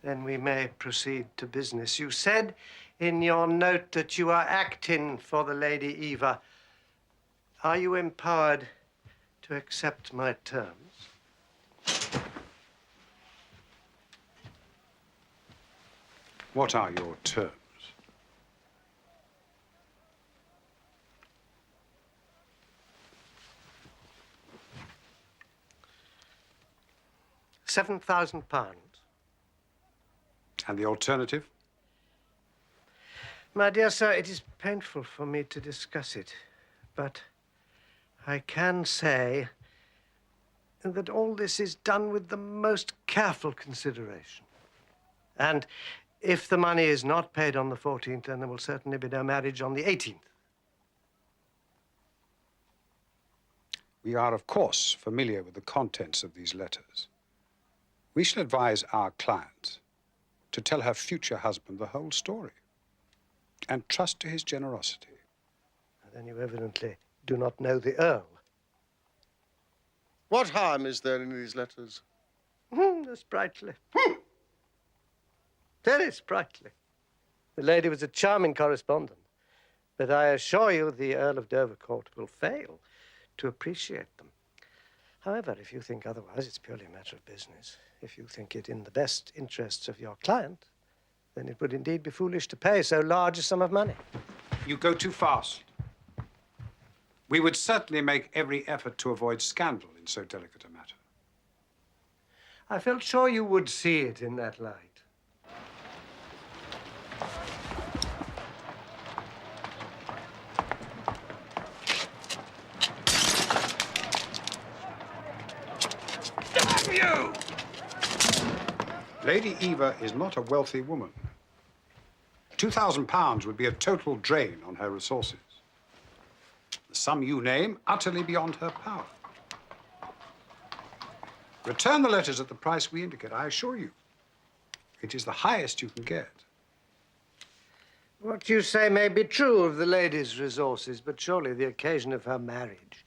Then we may proceed to business. You said in your note that you are acting for the Lady Eva. Are you empowered to accept my terms? What are your terms? £7,000. And the alternative? My dear sir, it is painful for me to discuss it, but I can say that all this is done with the most careful consideration. And if the money is not paid on the 14th, then there will certainly be no marriage on the 18th. We are, of course, familiar with the contents of these letters. We shall advise our client to tell her future husband the whole story and trust to his generosity. Then you evidently do not know the Earl. What harm is there in these letters? Sprightly. Very sprightly. The lady was a charming correspondent, but I assure you the Earl of Dovercourt will fail to appreciate them. However, if you think otherwise, it's purely a matter of business. If you think it in the best interests of your client, then it would indeed be foolish to pay so large a sum of money. You go too fast. We would certainly make every effort to avoid scandal in so delicate a matter. I felt sure you would see it in that light. Damn you! Lady Eva is not a wealthy woman. £2,000 would be a total drain on her resources. The sum you name, utterly beyond her power. Return the letters at the price we indicate, I assure you. It is the highest you can get. What you say may be true of the lady's resources, but surely the occasion of her marriage.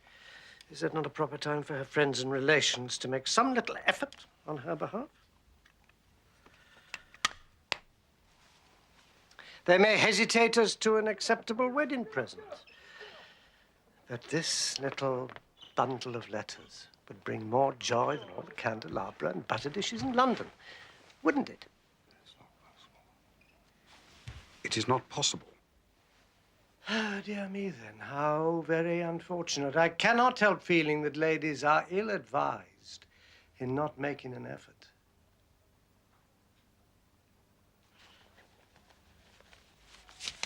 Is it not a proper time for her friends and relations to make some little effort on her behalf? They may hesitate as to an acceptable wedding present. But this little bundle of letters would bring more joy than all the candelabra and butter dishes in London, wouldn't it? It is not possible. Oh, dear me, then. How very unfortunate. I cannot help feeling that ladies are ill-advised in not making an effort.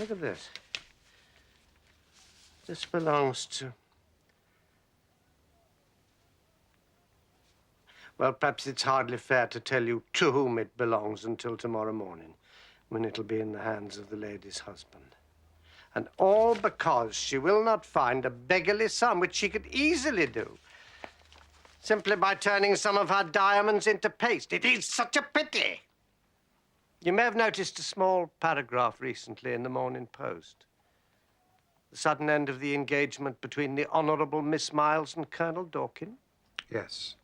Look at this. This belongs to... Well, perhaps it's hardly fair to tell you to whom it belongs until tomorrow morning, when it'll be in the hands of the lady's husband. And all because she will not find a beggarly sum, which she could easily do, simply by turning some of her diamonds into paste. It is such a pity. You may have noticed a small paragraph recently in the Morning Post. The sudden end of the engagement between the Honourable Miss Miles and Colonel Dorkin. Yes,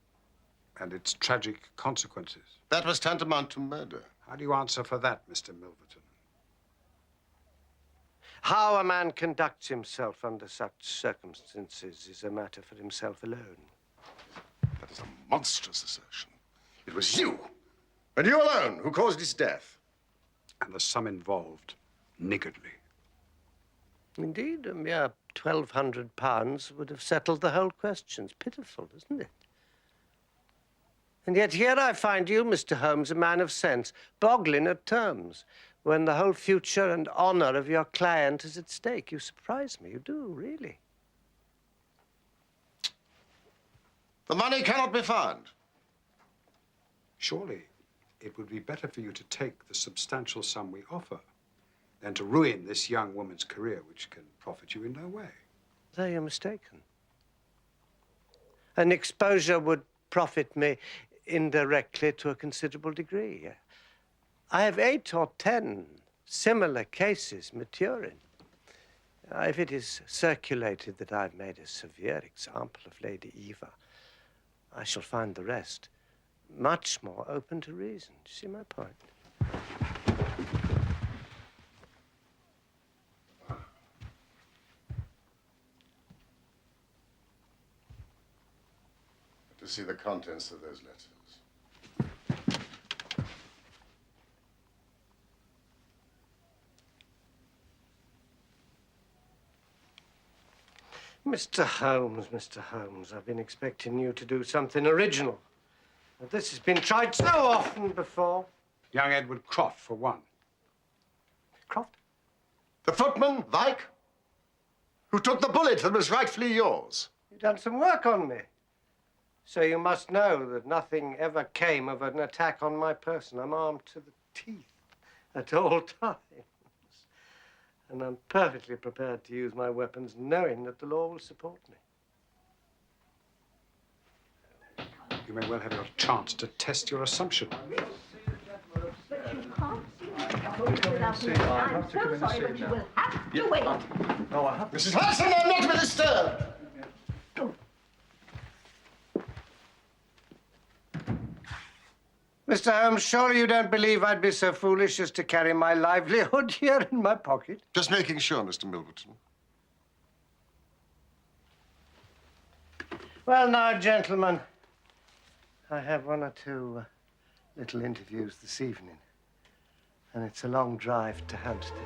and its tragic consequences. That was tantamount to murder. How do you answer for that, Mr. Milverton? How a man conducts himself under such circumstances is a matter for himself alone. That is a monstrous assertion. It was you, and you alone, who caused his death. And the sum involved, niggardly. Indeed, a mere £1,200 would have settled the whole question. It's pitiful, isn't it? And yet here I find you, Mr. Holmes, a man of sense, boggling at terms, when the whole future and honor of your client is at stake. You surprise me, you do, really. The money cannot be found. Surely it would be better for you to take the substantial sum we offer than to ruin this young woman's career, which can profit you in no way. There you're mistaken. An exposure would profit me indirectly to a considerable degree. I have 8 or 10 similar cases maturing. If it is circulated that I've made a severe example of Lady Eva, I shall find the rest much more open to reason. Do you see my point? To see the contents of those letters. Mr. Holmes, I've been expecting you to do something original. But this has been tried so often before. Young Edward Croft, for one. Croft? The footman, Vike, who took the bullet that was rightfully yours. You've done some work on me. So you must know that nothing ever came of an attack on my person. I'm armed to the teeth at all times. And I'm perfectly prepared to use my weapons knowing that the law will support me. You may well have your chance to test your assumption. Mrs. Hudson, I'm not to be disturbed. Mr. Holmes, surely you don't believe I'd be so foolish as to carry my livelihood here in my pocket? Just making sure, Mr. Milverton. Well, now, gentlemen, I have one or two little interviews this evening, and it's a long drive to Hampstead.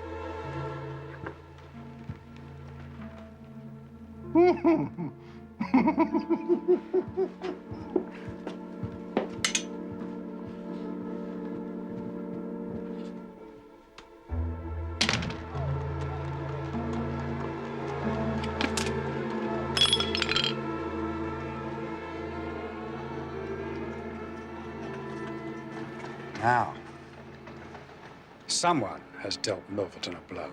Now, someone has dealt Milverton a blow.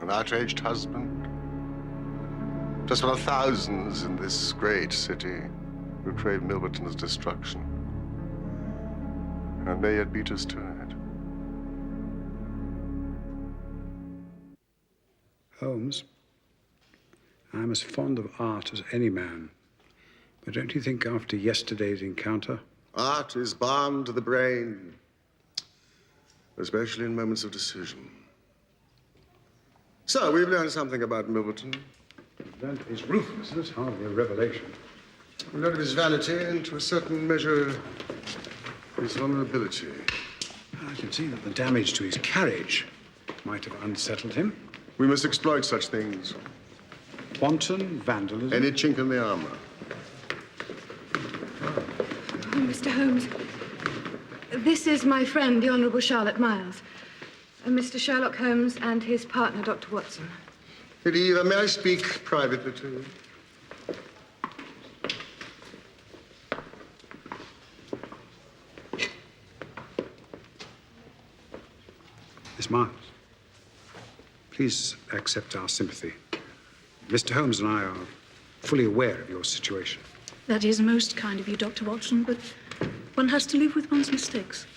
An outraged husband. Just one of thousands in this great city who crave Milverton's destruction. And may yet beat us to it. Holmes, I'm as fond of art as any man. But don't you think after yesterday's encounter? Art is balm to the brain, especially in moments of decision. So, we've learned something about Milverton. We've learned his ruthlessness, hardly a revelation. We've learned of his vanity and, to a certain measure, his vulnerability. I can see that the damage to his carriage might have unsettled him. We must exploit such things. Wanton vandalism. Any chink in the armor. Oh, Mr. Holmes, this is my friend, the Honourable Charlotte Miles. Mr. Sherlock Holmes and his partner, Dr. Watson. Lady Eva, may I speak privately to you? Miss Miles, please accept our sympathy. Mr. Holmes and I are fully aware of your situation. That is most kind of you, Dr. Watson, but one has to live with one's mistakes.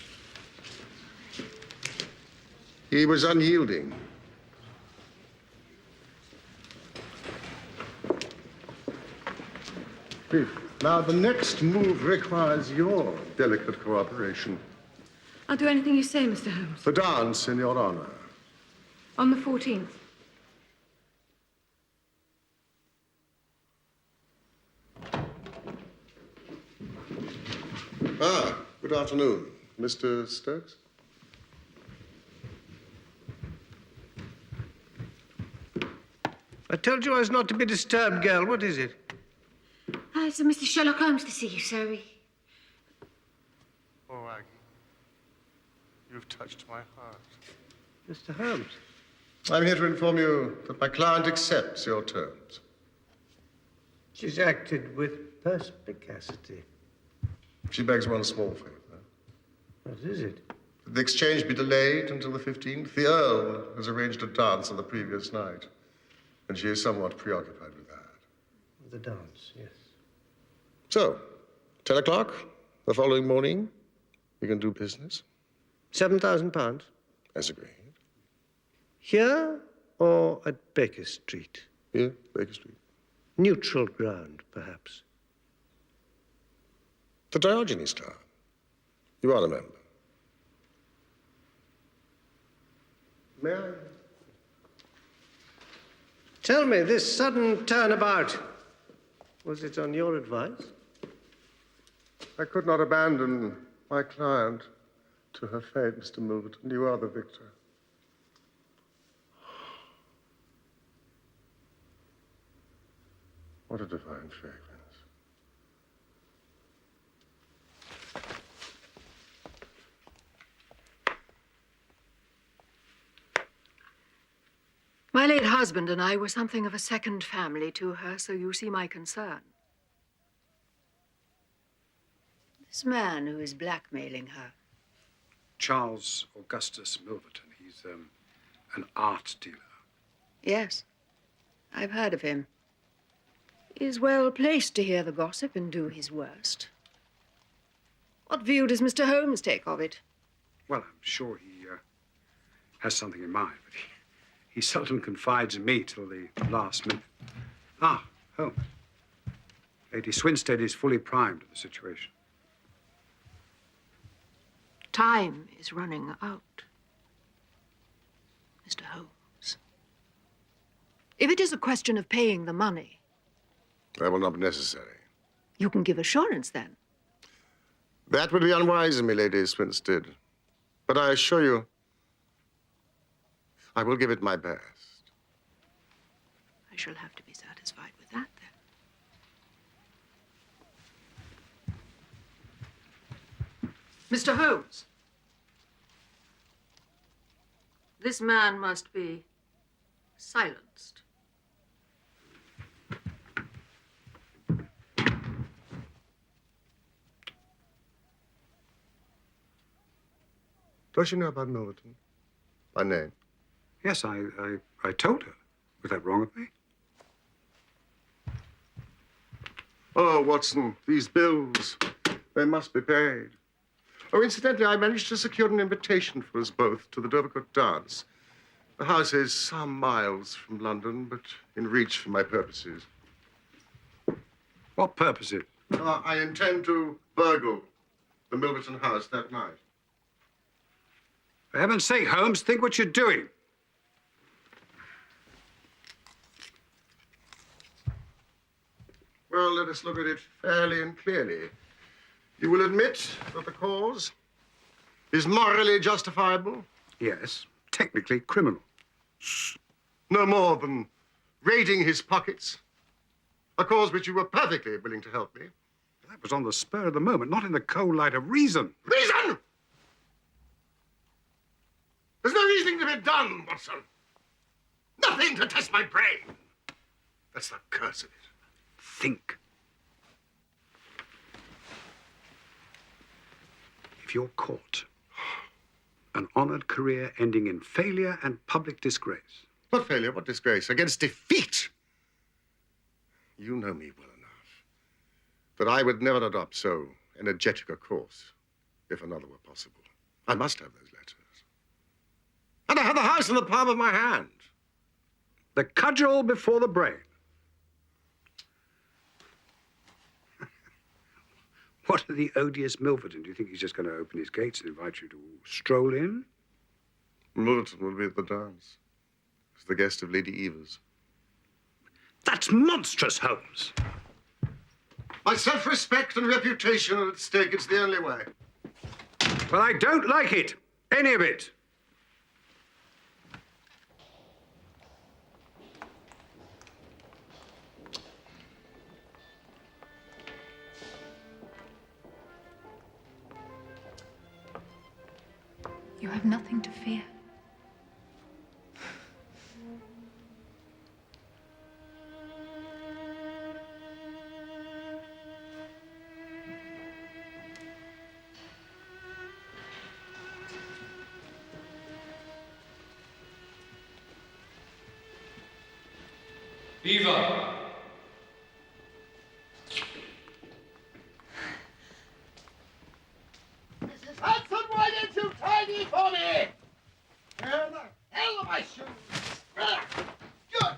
He was unyielding. Now, the next move requires your delicate cooperation. I'll do anything you say, Mr. Holmes. The dance in your honor. On the 14th. Ah, good afternoon. Mr. Stokes? I told you I was not to be disturbed, girl. What is it? It's Mr. Sherlock Holmes to see you, sir. Oh, Aggie, you've touched my heart. Mr. Holmes? I'm here to inform you that my client accepts your terms. She's acted with perspicacity. She begs one small favor. What is it? That the exchange be delayed until the 15th. The Earl has arranged a dance on the previous night, and she is somewhat preoccupied with that. The dance, yes. So, 10 o'clock the following morning, we can do business. £7,000? As agreed. Here or at Baker Street? Here, Baker Street. Neutral ground, perhaps. The Diogenes Club. You are a member. May I? Tell me, this sudden turnabout, was it on your advice? I could not abandon my client to her fate, Mr. Milverton. You are the victor. What a divine fragrance. My late husband and I were something of a second family to her, so you see my concern. This man who is blackmailing her. Charles Augustus Milverton. He's an art dealer. Yes, I've heard of him. He's well placed to hear the gossip and do his worst. What view does Mr. Holmes take of it? Well, I'm sure he has something in mind, but he seldom confides in me till the last minute. Ah, Holmes. Lady Swinstead is fully primed of the situation. Time is running out. Mr. Holmes. If it is a question of paying the money, That will not be necessary. you can give assurance then. That would be unwise in me, Lady Swinstead. But I assure you, I will give it my best. I shall have to be satisfied with that then. Mr. Holmes. This man must be silenced. Does she know about Milverton? By name? Yes, I told her. Was that wrong of me? Oh, Watson, these bills, they must be paid. Oh, incidentally, I managed to secure an invitation for us both to the Dovercourt dance. The house is some miles from London, but in reach for my purposes. What purposes? I intend to burgle the Milverton house that night. For heaven's sake, Holmes, think what you're doing. Well, let us look at it fairly and clearly. You will admit that the cause is morally justifiable? Yes, technically criminal. No more than raiding his pockets. A cause which you were perfectly willing to help me. That was on the spur of the moment, not in the cold light of reason. Reason? There's no reasoning to be done, Watson. Nothing to test my brain. That's the curse of it. Think. If you're caught, an honored career ending in failure and public disgrace. What failure? What disgrace? Against defeat. You know me well enough that I would never adopt so energetic a course if another were possible. I must have those letters. And I have the house in the palm of my hand. The cudgel before the brain. What of the odious Milverton? Do you think he's just going to open his gates and invite you to stroll in? Milverton will be at the dance as the guest of Lady Eva's. That's monstrous, Holmes. My self-respect and reputation are at stake. It's the only way. Well, I don't like it. Any of it. You have nothing to fear. Eva! Mrs. Hudson, why didn't you tidy for me? Where the hell are my shoes? Good.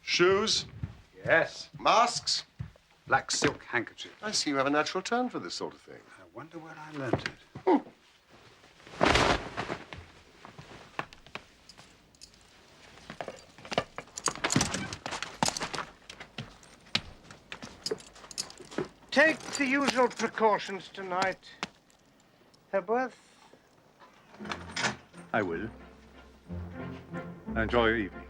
Shoes? Yes. Masks? Black silk handkerchief. I see you have a natural turn for this sort of thing. I wonder where I learned it. take the usual precautions tonight, Hepworth? I will. Enjoy your evening.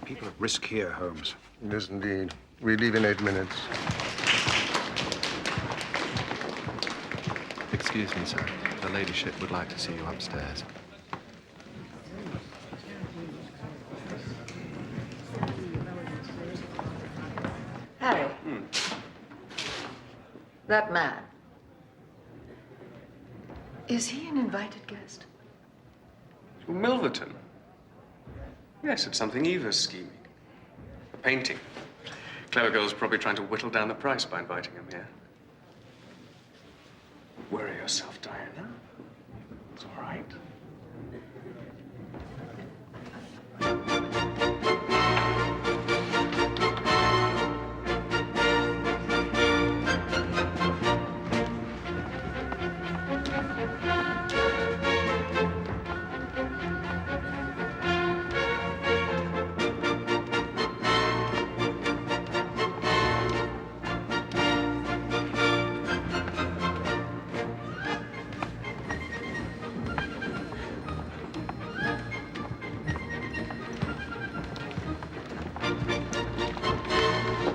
People at risk here, Holmes. Yes, indeed. We leave in 8 minutes. Excuse me, sir. Her ladyship would like to see you upstairs. Harry. That man. Is he an invited guest? Milverton? Yes, it's something Eva's scheming. A painting. Clever girl's probably trying to whittle down the price by inviting him here. Worry yourself, Diana. It's all right.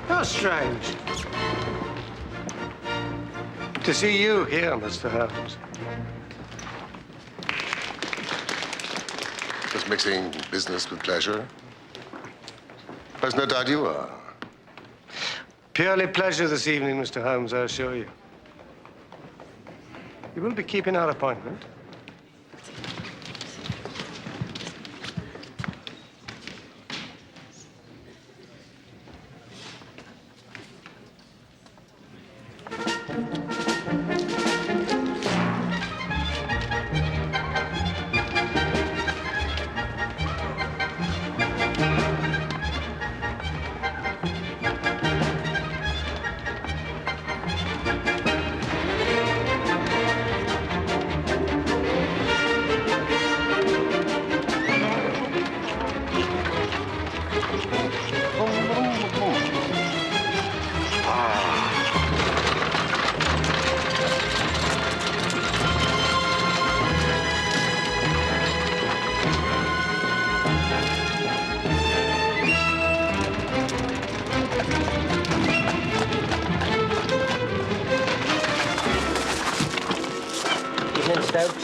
How strange. To see you here, Mr. Holmes. Just mixing business with pleasure. There's no doubt you are. Purely pleasure this evening, Mr. Holmes, I assure you. You will be keeping our appointment.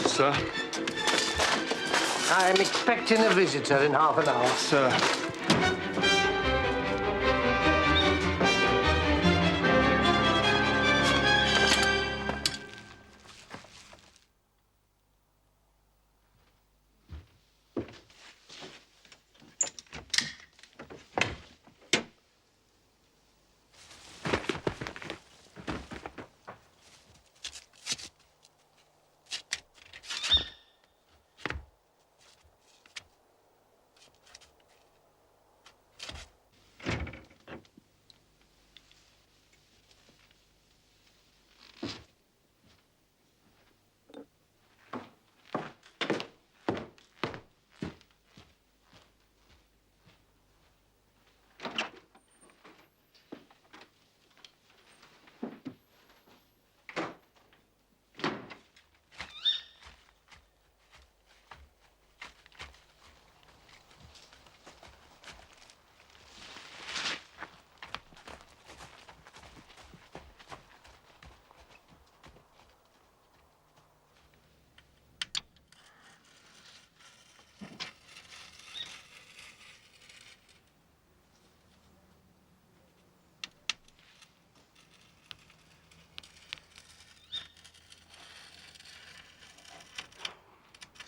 Sir? I'm expecting a visitor in half an hour. Sir.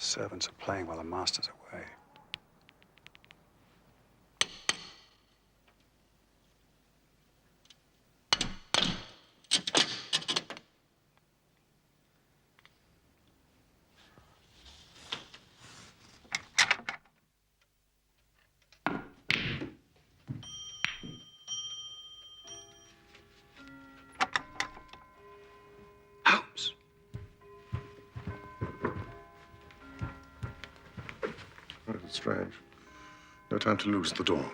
servants are playing while the master's away. Holmes! That is strange. No time to lose at the door.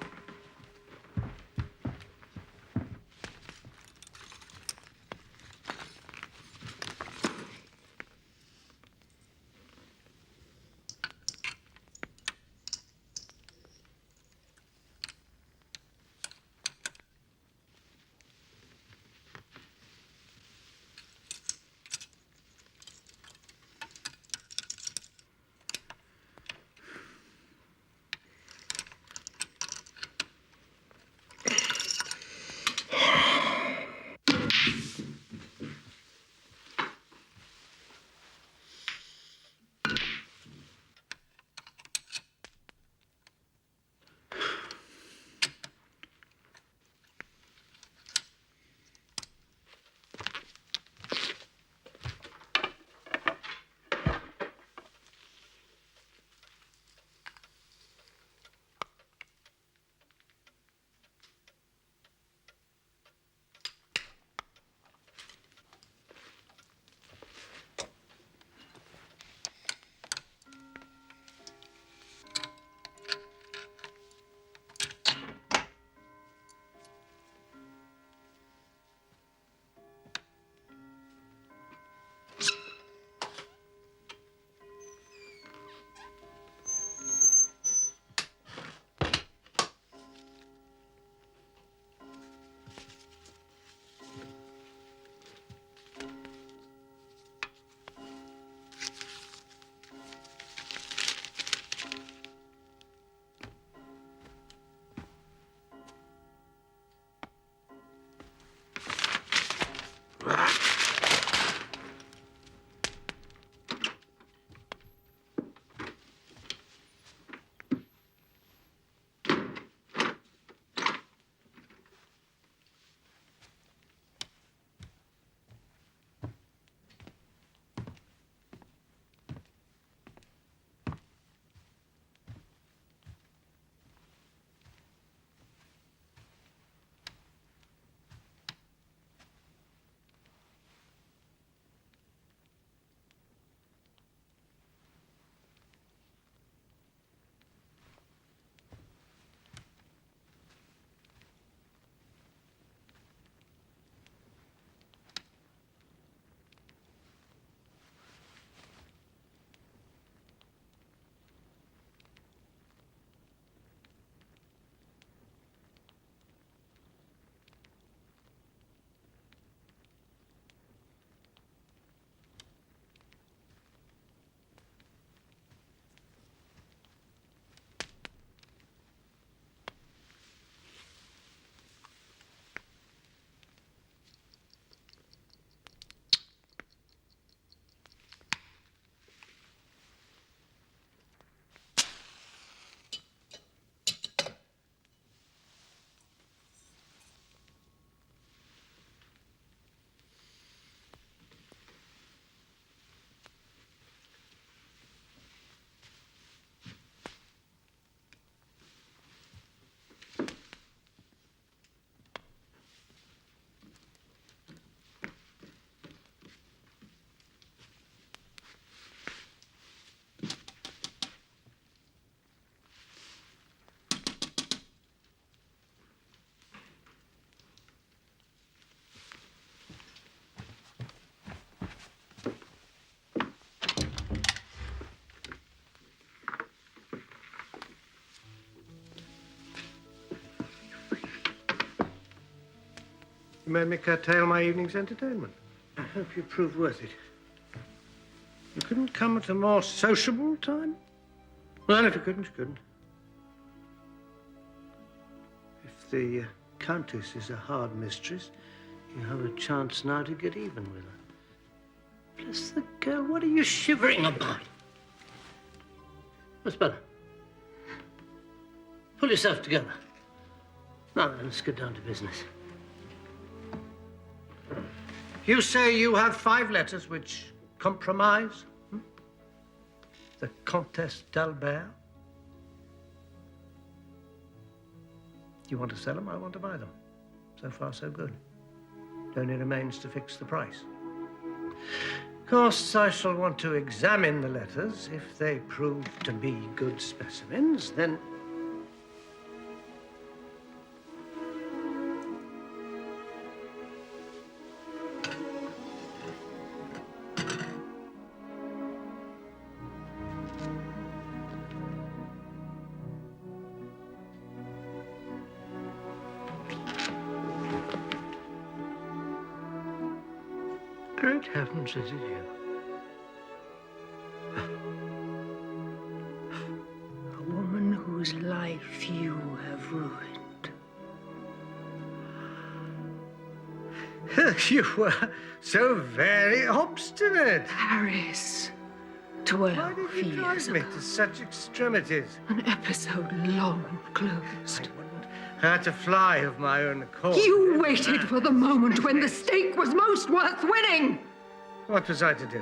You made me curtail my evening's entertainment. I hope you prove worth it. You couldn't come at a more sociable time? Well, if you couldn't, you couldn't. If the Countess is a hard mistress, you have a chance now to get even with her. Bless the girl, what are you shivering about? What's better? Pull yourself together. Now then, let's get down to business. You say you have 5 letters which compromise the Comtesse d'Albert? You want to sell them? I want to buy them. So far, so good. It only remains to fix the price. Of course, I shall want to examine the letters. If they prove to be good specimens, then... Great heavens, is it you? A woman whose life you have ruined. You were so very obstinate. Paris. 12 Why did you drive me to such extremities? An episode long closed. Had to fly of my own accord. You waited for the moment when the stake was most worth winning. What was I to do?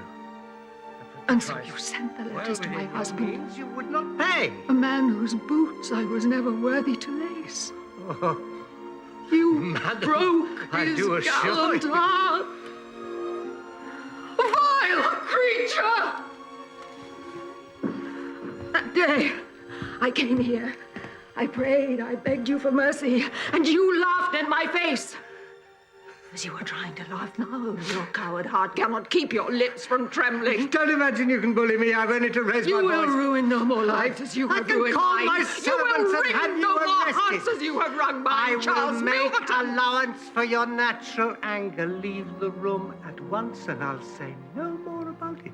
And so you sent the letters to my husband. Means you would not pay. A man whose boots I was never worthy to lace. Oh, you madam, broke I his do assure gallant you. heart. Vile creature! That day, I came here. I prayed, I begged you for mercy, and you laughed in my face. As you were trying to laugh now, your coward heart cannot keep your lips from trembling. Don't imagine you can bully me. I've only to raise my You voice. will ruin no more lives as you I have can ruined call mine. my You servants will and wring have you no more arrested. hearts as you have wrung mine, I Charles will make Milverton. allowance for your natural anger. Leave the room at once, and I'll say no more about it.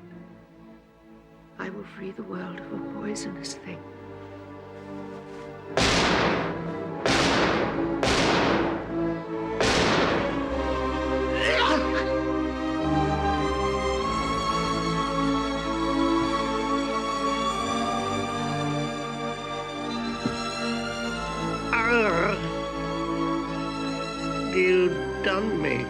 I will free the world of a poisonous thing. You done me.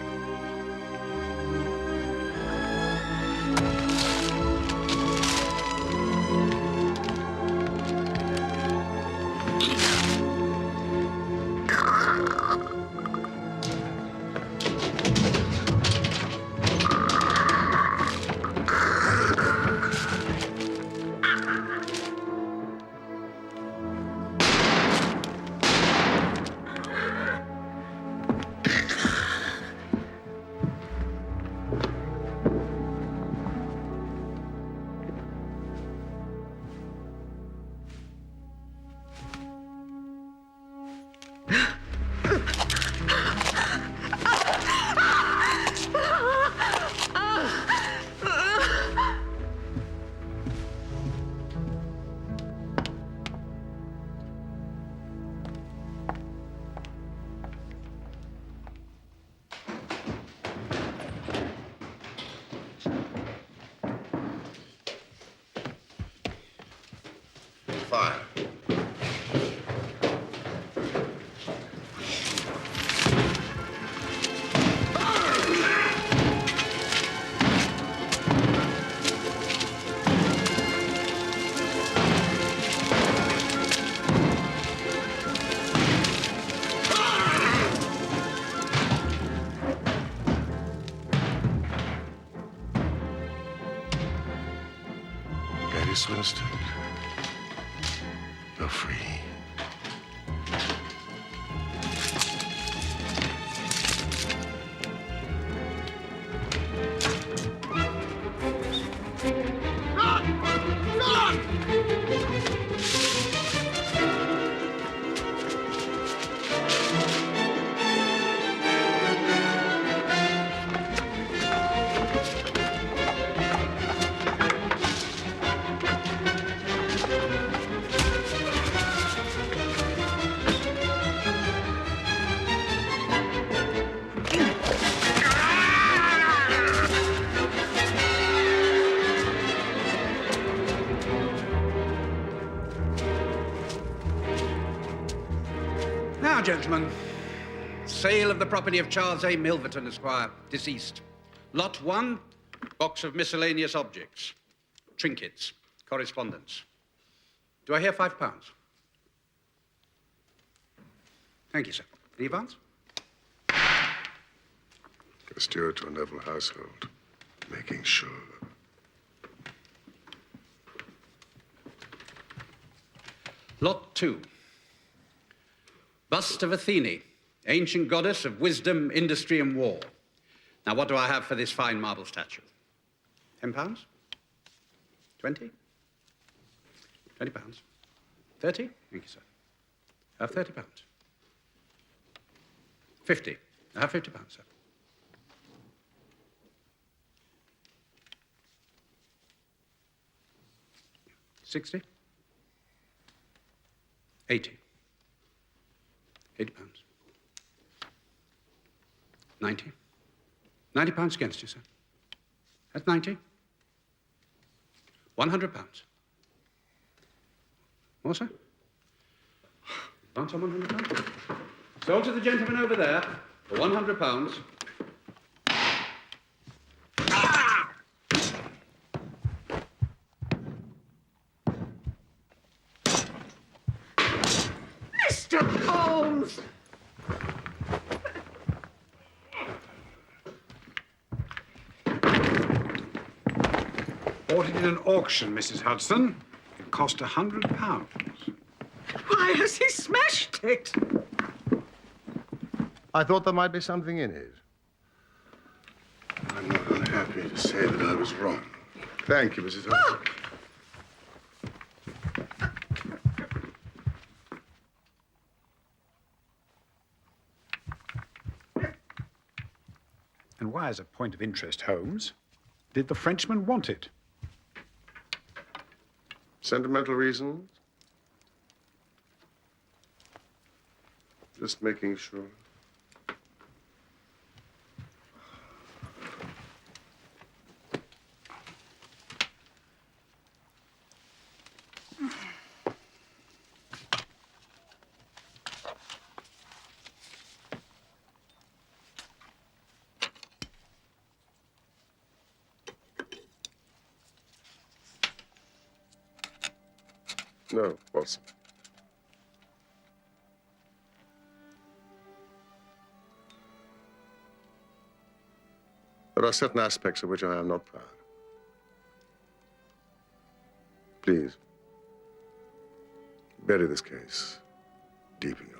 Fire. Lady Swinstead, you're free. gentlemen. Sale of the property of Charles A. Milverton, Esquire, deceased. Lot 1, box of miscellaneous objects, trinkets, correspondence. Do I hear £5? Thank you, sir. Any advance? A steward to a noble household, making sure. Lot 2. Bust of Athene, ancient goddess of wisdom, industry, and war. Now, what do I have for this fine marble statue? £10? 20? £20? 30? Thank you, sir. I have £30. 50. I have £50, sir. 60? 80? £80. 90? £90 against you, sir. That's 90. £100. More, sir? Advance on £100. Sold to the gentleman over there for £100. Mr. Holmes! Bought it in an auction, Mrs. Hudson. It cost £100. Why has he smashed it? I thought there might be something in it. I'm not unhappy to say that I was wrong. Thank you, Mrs. Hudson. And why, as a point of interest, Holmes, did the Frenchman want it? Sentimental reasons? Just making sure. No, Watson. There are certain aspects of which I am not proud. Please, bury this case deep in your